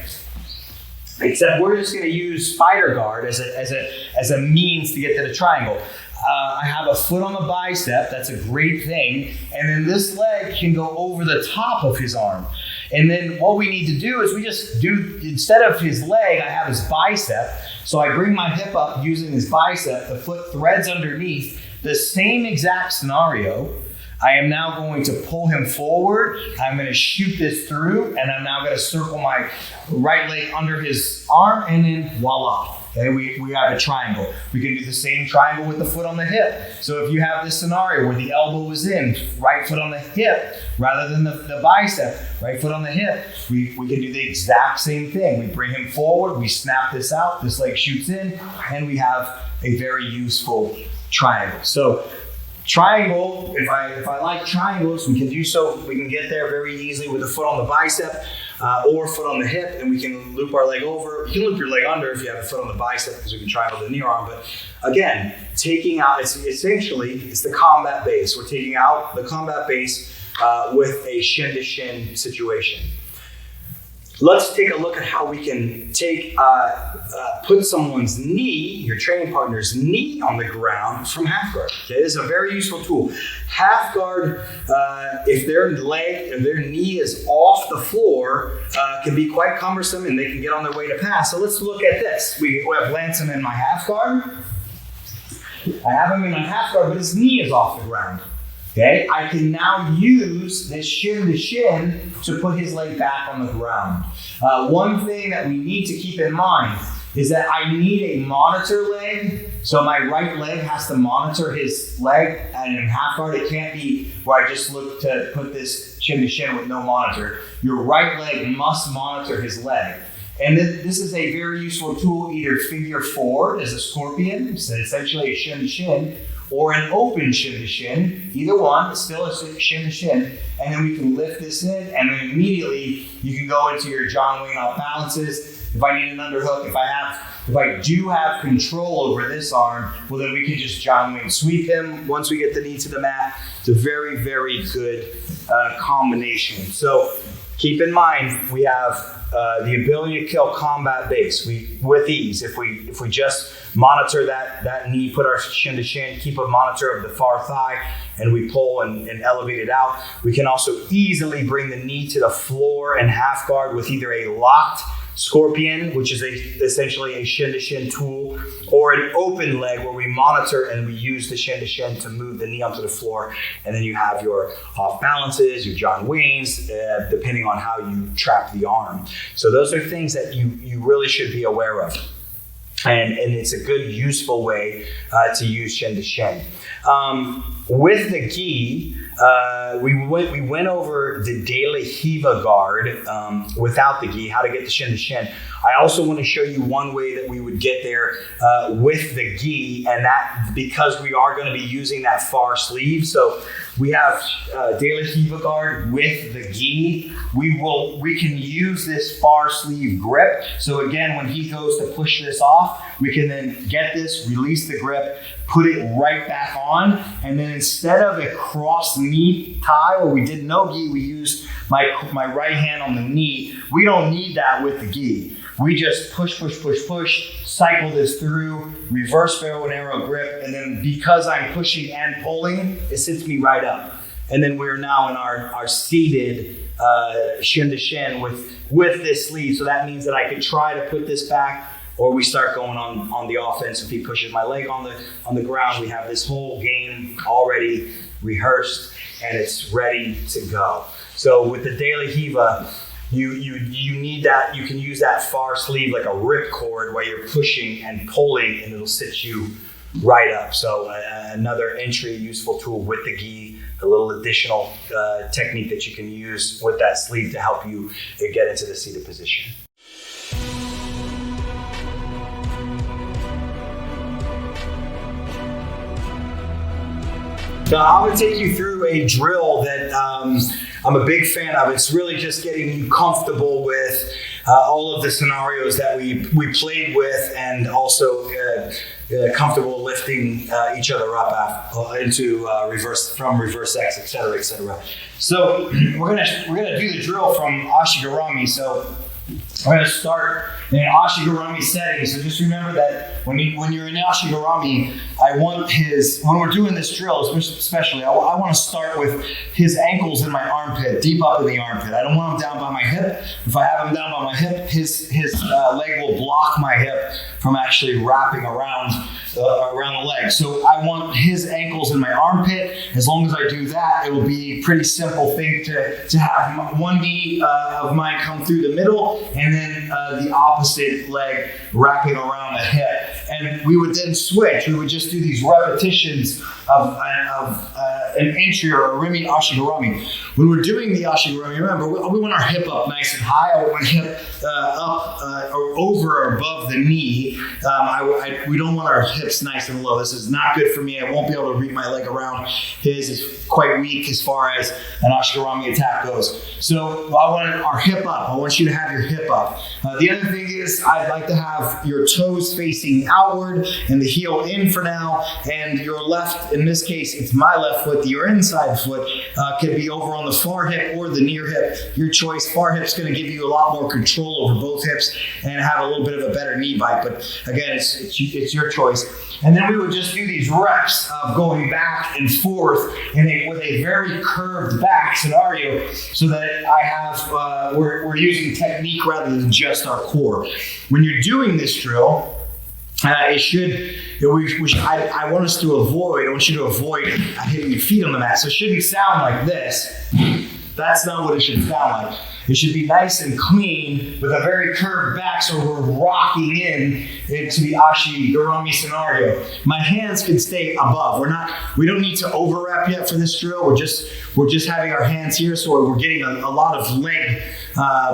except we're just going to use spider guard as a means to get to the triangle. I have a foot on the bicep. That's a great thing. And then this leg can go over the top of his arm. And then what we need to do is we just do, instead of his leg, I have his bicep. So I bring my hip up using his bicep. The foot threads underneath. The same exact scenario. I am now going to pull him forward. I'm going to shoot this through. And I'm now going to circle my right leg under his arm. And then voila. Okay, we have a triangle. We can do the same triangle with the foot on the hip. So if you have this scenario where the elbow is in, right foot on the hip, rather than the bicep, right foot on the hip, we can do the exact same thing. We bring him forward, we snap this out, this leg shoots in, and we have a very useful triangle. So triangle, if I like triangles, we can do so. We can get there very easily with the foot on the bicep or foot on the hip, and we can loop our leg over. You can loop your leg under if you have a foot on the bicep because we can triangle the near arm. But again, taking out, it's the combat base. We're taking out the combat base with a shin to shin situation. Let's take a look at how we can put someone's knee, your training partner's knee, on the ground from half guard. Okay, this is a very useful tool. Half guard, if their knee is off the floor, can be quite cumbersome and they can get on their way to pass. So let's look at this. We have Lance in my half guard. I have him in my half guard, but his knee is off the ground. Okay, I can now use this shin to shin to put his leg back on the ground. One thing that we need to keep in mind is that I need a monitor leg. So my right leg has to monitor his leg, and in half guard, it can't be where I just look to put this shin to shin with no monitor. Your right leg must monitor his leg. And this is a very useful tool, either figure forward as a scorpion, so essentially a shin to shin, or an open shin to shin. Either one, it's still a shin to shin. And then we can lift this in, and then immediately you can go into your John Wayne off balances. If I need an underhook, if I do have control over this arm, well then we can just John Wayne sweep him once we get the knee to the mat. It's a very, very good combination. So keep in mind, we have the ability to kill combat base with ease. If we just monitor that knee, put our shin to shin, keep a monitor of the far thigh, and we pull and elevate it out. We can also easily bring the knee to the floor and half guard with either a locked scorpion, which is essentially a shin-to-shin tool, or an open leg where we monitor and we use the shin-to-shin to move the knee onto the floor. And then you have your off balances, your John Waynes, depending on how you trap the arm. So those are things that you really should be aware of. And it's a good, useful way to use shin-to-shin. With the gi, we went over the De La Riva guard without the gi, how to get the shin-to-shin. I also want to show you one way that we would get there with the gi, and that because we are going to be using that far sleeve. So we have De La Riva guard with the gi. We can use this far sleeve grip. So again, when he goes to push this off, we can then get this, release the grip, put it right back on, and then instead of a cross knee tie where we did no gi, we used my right hand on the knee. We don't need that with the gi. We just push, cycle this through, reverse bow and arrow grip, and then because I'm pushing and pulling, it sits me right up. And then we're now in our seated shin to shin with this sleeve. So that means that I could try to put this back, or we start going on the offense. If he pushes my leg on the ground, we have this whole game already rehearsed and it's ready to go. So with the De La Riva, you need that. You can use that far sleeve like a ripcord while you're pushing and pulling, and it'll sit you right up. So another entry useful tool with the gi, a little additional technique that you can use with that sleeve to help you get into the seated position. So I'm going to take you through a drill that I'm a big fan of. It's really just getting you comfortable with all of the scenarios that we played with, and also comfortable lifting each other up into reverse X, etc., etc. So we're gonna do the drill from Ashigarami. So we're going to start in an Ashigarami setting. So just remember that when you're in Ashigarami, when we're doing this drill, especially, I want to start with his ankles in my armpit, deep up in the armpit. I don't want him down by my hip. If I have him down by my hip, his leg will block my hip from actually wrapping around the leg. So I want his ankles in my armpit. As long as I do that, it will be a pretty simple thing to have one knee of mine come through the middle, and then the opposite leg wrapping around the hip. And we would then switch. We would just do these repetitions of an entry or a rimi Ashigarami. When we're doing the Ashigarami, remember, we want our hip up nice and high. I want my hip up or over or above the knee. We don't want our hips nice and low. This is not good for me. I won't be able to read my leg around. His is quite weak as far as an Ashigarami attack goes. So I want our hip up. I want you to have your hip up. The other thing is I'd like to have your toes facing outward and the heel in for now, and your left, in this case, it's my left foot, your inside foot could be over on the far hip or the near hip. Your choice. Far hip's going to give you a lot more control over both hips and have a little bit of a better knee bite. But again, it's your choice. And then we would just do these reps of going back and forth with a very curved back scenario, so that I have we're using technique rather than just our core. When you're doing this drill, I want us to avoid. I want you to avoid hitting your feet on the mat. So it shouldn't sound like this. That's not what it should sound like. It should be nice and clean with a very curved back, so we're rocking into the Ashigarami scenario. My hands can stay above. We don't need to overwrap yet for this drill. We're just having our hands here, so we're getting a lot of leg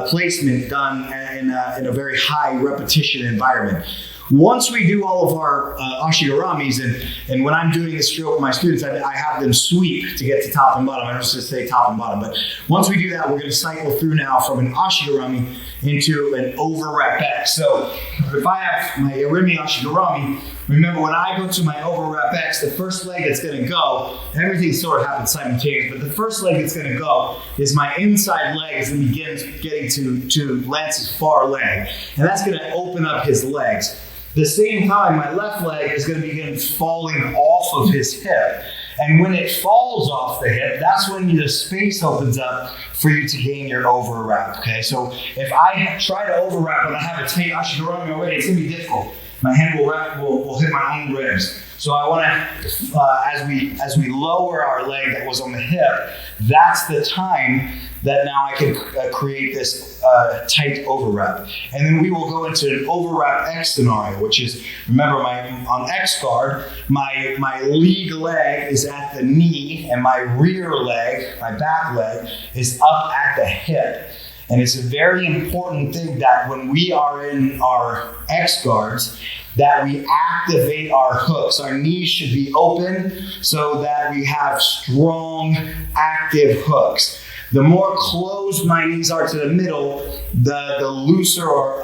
placement done in a very high repetition environment. Once we do all of our Ashigaramis, and when I'm doing this drill with my students, I have them sweep to get to top and bottom. I don't just say top and bottom, but once we do that, we're going to cycle through now from an Ashigarami into an over rep X. So if I have my Rimi Ashigarami, remember when I go to my over rep X, the first leg that's going to go, everything sort of happens simultaneously, but the first leg that's going to go is my inside leg as it begins getting to Lance's far leg. And that's going to open up his legs. The same time, my left leg is going to begin falling off of his hip. And when it falls off the hip, that's when the space opens up for you to gain your overwrap, okay? So if I try to overwrap and I have a tight ashigarami already, it's going to be difficult. My hand will hit my own ribs. So I want to, as we lower our leg that was on the hip, that's the time that now I can create this tight overwrap. And then we will go into an overwrap X scenario, which is, remember on X guard, my lead leg is at the knee and my rear leg, my back leg, is up at the hip. And it's a very important thing that when we are in our X guards, that we activate our hooks. Our knees should be open so that we have strong, active hooks. The more closed my knees are to the middle, the looser or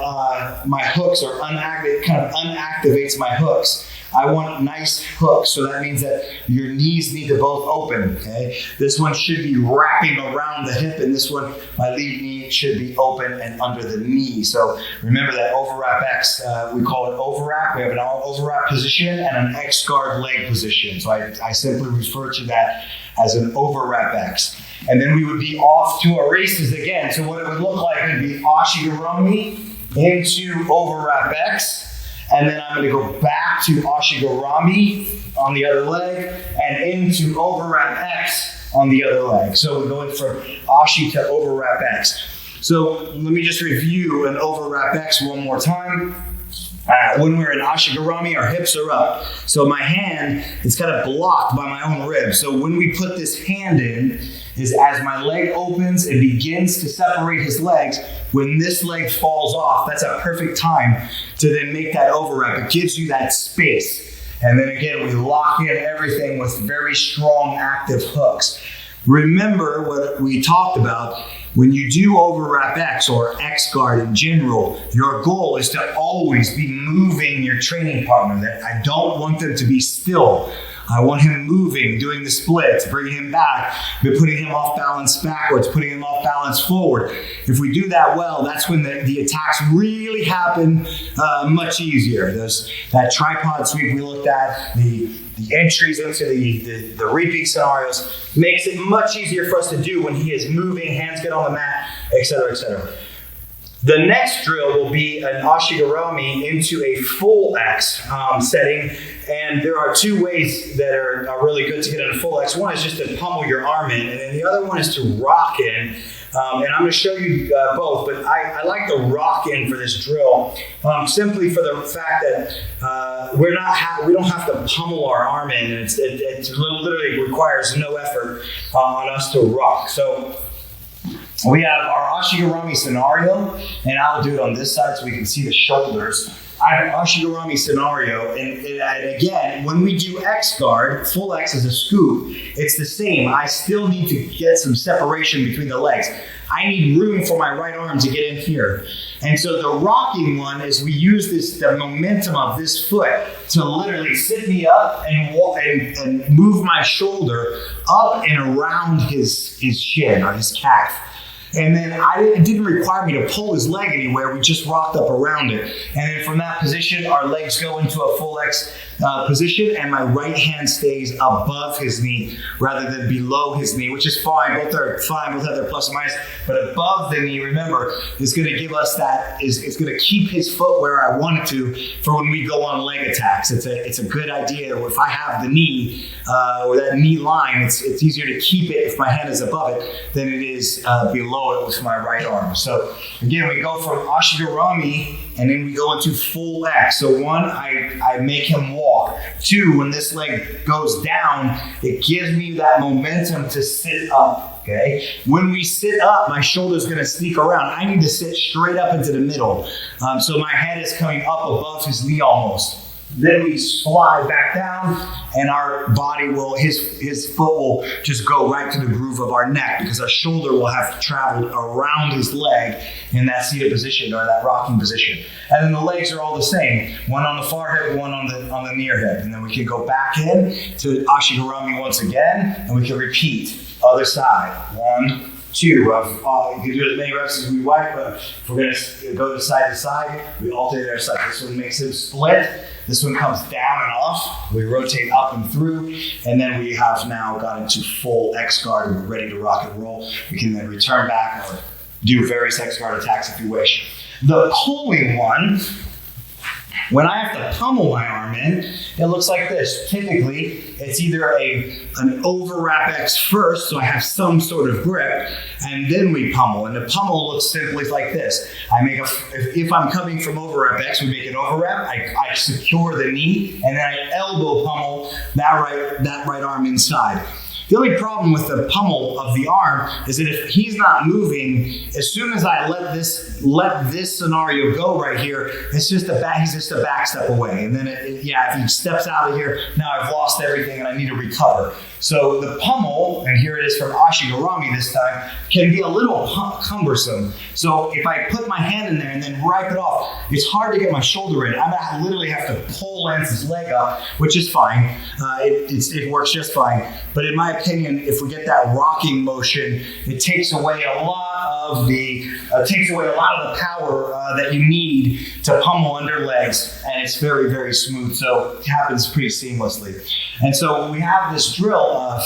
my hooks are unactivated, kind of unactivates my hooks. I want nice hooks, so that means that your knees need to both open, okay? This one should be wrapping around the hip, and this one, my lead knee, should be open and under the knee. So remember that overwrap X, we call it overwrap. We have an overwrap position and an X guard leg position. So I simply refer to that as an overwrap X. And then we would be off to our races again. So what it would look like would be ashigarami into overwrap X. And then I'm going to go back to ashigarami on the other leg and into overwrap X on the other leg. So we're going from ashi to overwrap X. So let me just review an overwrap X one more time. When we're in ashigarami, our hips are up. So my hand is kind of blocked by my own ribs. So when we put this hand in, is as my leg opens and begins to separate his legs, when this leg falls off, that's a perfect time to then make that overwrap. It gives you that space. And then again, we lock in everything with very strong active hooks. Remember what we talked about. When you do overwrap X or X guard in general, your goal is to always be moving your training partner. That I don't want them to be still. I want him moving, doing the splits, bringing him back, but putting him off balance backwards, putting him off balance forward. If we do that well, that's when the attacks really happen much easier. That tripod sweep we looked at, the entries into the repeat scenarios, makes it much easier for us to do when he is moving, hands get on the mat, etc., etc. The next drill will be an ashigarami into a full X setting. And there are two ways that are really good to get in a full X. One is just to pummel your arm in, and then the other one is to rock in. And I'm going to show you both, but I like the rock in for this drill, simply for the fact that we don't have to pummel our arm in. And it literally requires no effort on us to rock. So we have our ashigarami scenario, and I'll do it on this side so we can see the shoulders. I have an ashigarami scenario, and again, when we do X guard, full X is a scoop, it's the same. I still need to get some separation between the legs. I need room for my right arm to get in here. And so the rocking one is we use the momentum of this foot to literally sit me up and walk and move my shoulder up and around his shin or his calf. And then it didn't require me to pull his leg anywhere. We just rocked up around it. And then from that position, our legs go into a full X position, and my right hand stays above his knee rather than below his knee, which is fine. Both are fine. Both have their plus and minus. But above the knee, remember, is going to give us that, it's going to keep his foot where I want it to for when we go on leg attacks. It's a good idea. If I have the knee or that knee line, it's easier to keep it if my hand is above it than it is below it with my right arm. So again, we go from ashigarami and then we go into full X. So one, I make him walk. Two, when this leg goes down, it gives me that momentum to sit up. Okay. When we sit up, my shoulder's going to sneak around. I need to sit straight up into the middle. So my head is coming up above his knee almost. Then we slide back down, and our body his foot will just go right to the groove of our neck because our shoulder will have traveled around his leg in that seated position or that rocking position. And then the legs are all the same. One on the far hip, one on the near hip. And then we can go back in to ashigarami once again, and we can repeat. Other side. 1, 2 of, you can do as many reps as we want, but if we're gonna go to side, we alternate our side. This one makes him split. This one comes down and off. We rotate up and through, and then we have now got into full X guard and we're ready to rock and roll. We can then return back or do various X guard attacks if you wish. The pulling one, when I have to pummel my arm in, it looks like this. Typically, it's either an overwrap X first, so I have some sort of grip, and then we pummel. And the pummel looks simply like this. If I'm coming from overwrap X, we make an overwrap. I secure the knee, and then I elbow pummel that right arm inside. The only problem with the pummel of the arm is that if he's not moving, as soon as I let this scenario go right here, he's just a back step away. And then if he steps out of here, now I've lost everything and I need to recover. So the pummel, and here it is from Ashigarami this time, can be a little cumbersome. So if I put my hand in there and then wipe it off, it's hard to get my shoulder in. I literally have to pull Lance's leg up, which is fine. It works just fine. But in my opinion, if we get that rocking motion, it takes away a lot of the power that you need to pummel under legs, and it's very, very smooth. So it happens pretty seamlessly. And so we have this drill of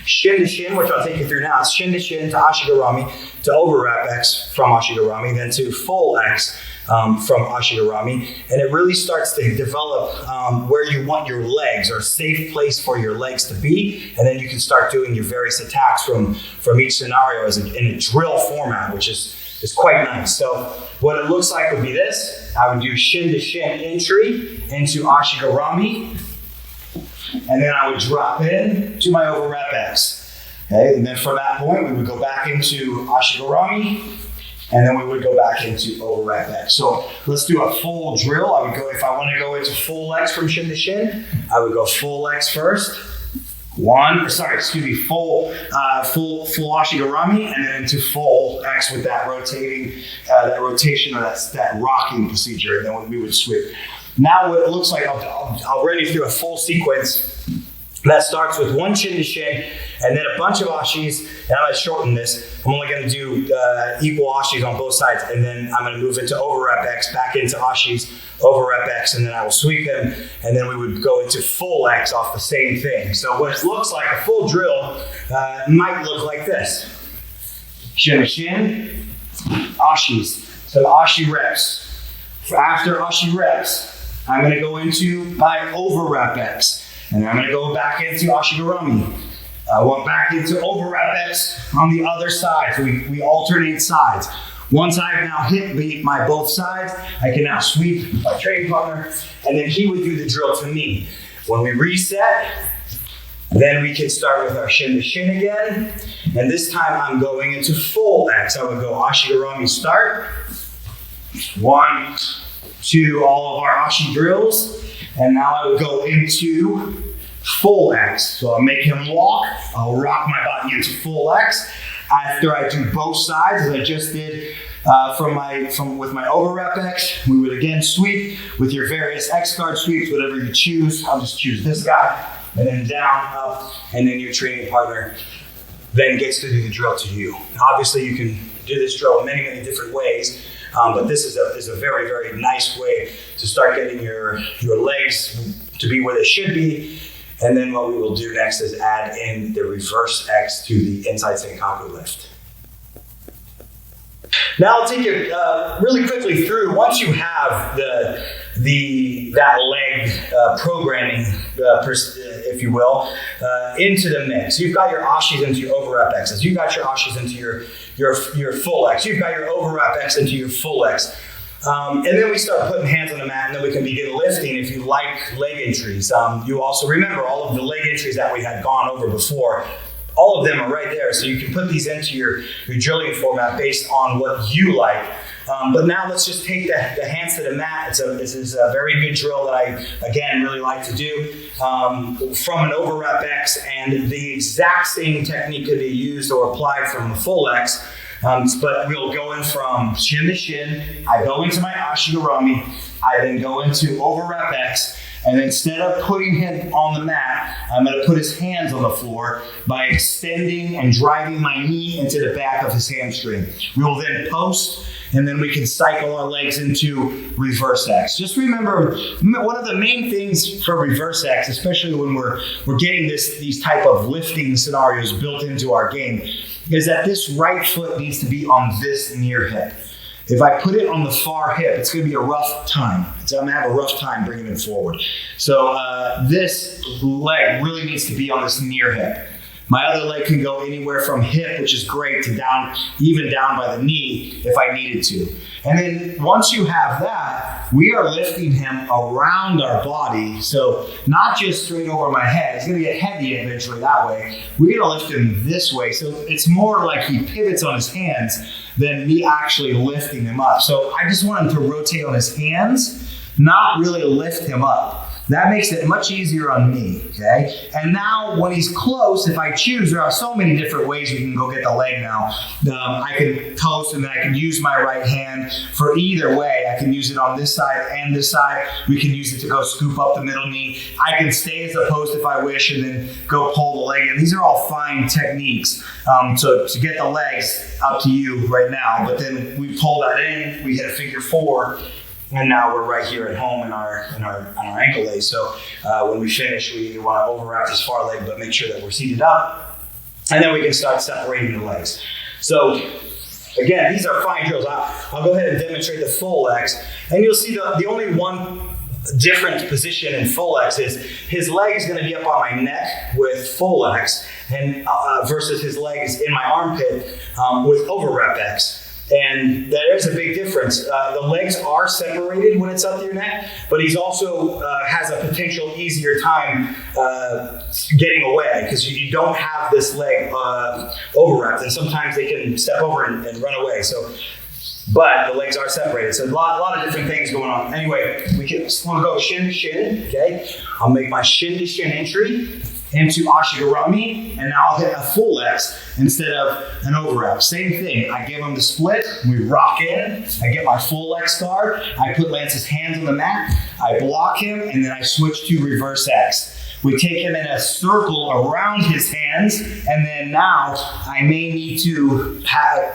shin to shin, which I'll take you through now. It's shin to Ashigarami to overwrap X from Ashigarami, then to full X from Ashigarami. And it really starts to develop where you want your legs, or a safe place for your legs to be. And then you can start doing your various attacks from each scenario in a drill format, which is quite nice. So what it looks like would be this. I would do shin to shin entry into Ashigarami. And then I would drop in to my overwrap X. Okay, and then from that point, we would go back into Ashigarami, and then we would go back into overwrap X. So let's do a full drill. If I want to go into full X from shin to shin, I would go full X first. Full Ashigarami, and then into full X with that rotation or that rocking procedure, and then we would sweep. Now what it looks like, I'll run you through a full sequence that starts with one shin to shin, and then a bunch of ashis, and I'm going to shorten this. I'm only going to do equal ashis on both sides, and then I'm going to move into overwrap X, back into ashis, overwrap X, and then I will sweep him, and then we would go into full X off the same thing. So what it looks like, a full drill might look like this. Shin to shin, ashis, so ashi reps. After ashi reps, I'm going to go into my overwrap X, and then I'm going to go back into Ashigarami. I went back into overwrap X on the other side. So we alternate sides. Once I've now hit my both sides, I can now sweep my training partner, and then he would do the drill to me. When we reset, then we can start with our shin to shin again. And this time I'm going into full X. I would go Ashigarami start. 1, 2, all of our ashi drills. And now I would go into full X. So I'll make him walk. I'll rock my body into full X. After I do both sides, as I just did with my overwrap X, we would again sweep with your various X guard sweeps, whatever you choose. I'll just choose this guy, and then down, up, and then your training partner then gets to do the drill to you. Obviously, you can do this drill in many, many different ways. But this is a very, very nice way to start getting your legs to be where they should be. And then what we will do next is add in the reverse X to the inside Senkaku lift. Now I'll take you really quickly through, once you have that leg programming, if you will, into the mix. You've got your ashis into your overwrap X's. You've got your ashis into your full X. You've got your overwrap X into your full X. And then we start putting hands on the mat, and then we can begin lifting if you like leg entries. You also remember all of the leg entries that we had gone over before. All of them are right there, so you can put these into your drilling format based on what you like. But now let's just take the hands to the mat. This is a very good drill that I, again, really like to do from an overwrap X, and the exact same technique could be used or applied from a full X. But we'll go in from shin to shin. I go into my Ashigarami. I then go into overwrap X. And instead of putting him on the mat, I'm going to put his hands on the floor by extending and driving my knee into the back of his hamstring. We will then post, and then we can cycle our legs into reverse X. Just remember, one of the main things for reverse X, especially when we're getting these type of lifting scenarios built into our game, is that this right foot needs to be on this near hip. If I put it on the far hip, it's going to be a rough time. So I'm going to have a rough time bringing it forward. So this leg really needs to be on this near hip. My other leg can go anywhere from hip, which is great, to down, even down by the knee if I needed to. And then once you have that, we are lifting him around our body. So not just straight over my head. It's going to get heavy eventually that way. We're going to lift him this way. So it's more like he pivots on his hands than me actually lifting him up. So I just want him to rotate on his hands, not really lift him up. That makes it much easier on me, okay? And now when he's close, if I choose, there are so many different ways we can go get the leg now. I can post and then I can use my right hand for either way. I can use it on this side and this side. We can use it to go scoop up the middle knee. I can stay as a post if I wish and then go pull the leg in. These are all fine techniques. So to get the legs, up to you right now. But then we pull that in, we hit a figure 4. And now we're right here at home on our ankle lace. So when we finish, we want to overwrap this far leg, but make sure that we're seated up. And then we can start separating the legs. So again, these are fine drills. I'll go ahead and demonstrate the full X. And you'll see the only one different position in full X is his leg is going to be up on my neck with full X, and versus his legs in my armpit with overwrap X. And there's a big difference. The legs are separated when it's up to your neck, but he's also has a potential easier time getting away because you don't have this leg overwrapped, and sometimes they can step over and run away. But the legs are separated, so a lot of different things going on. Anyway, we'll go shin to shin. Okay, I'll make my shin to shin entry into Ashigarami, and now I'll hit a full X instead of an overwrap. Same thing, I give him the split, we rock in, I get my full X guard, I put Lance's hands on the mat, I block him, and then I switch to reverse X. We take him in a circle around his hands, and then now I may need to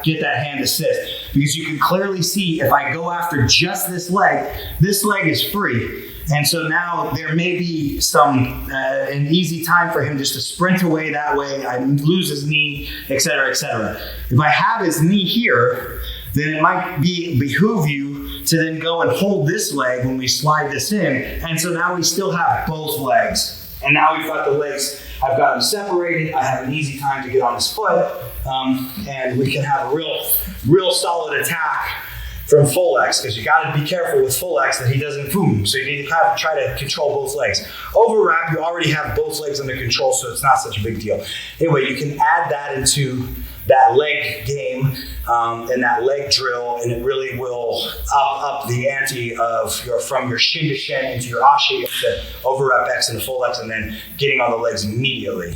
get that hand assist, because you can clearly see if I go after just this leg is free. And so now there may be an easy time for him just to sprint away that way. I lose his knee, et cetera, et cetera. If I have his knee here, then it might behoove you to then go and hold this leg when we slide this in. And so now we still have both legs. And now we've got the legs, I've got them separated. I have an easy time to get on his foot. And we can have a real solid attack from full X, because you got to be careful with full X that he doesn't boom. So you need to try to control both legs. Overwrap, you already have both legs under control, so it's not such a big deal. Anyway, you can add that into that leg game and that leg drill, and it really will up the ante of from your shin to shin into your ashi, into overwrap X and the full X, and then getting on the legs immediately.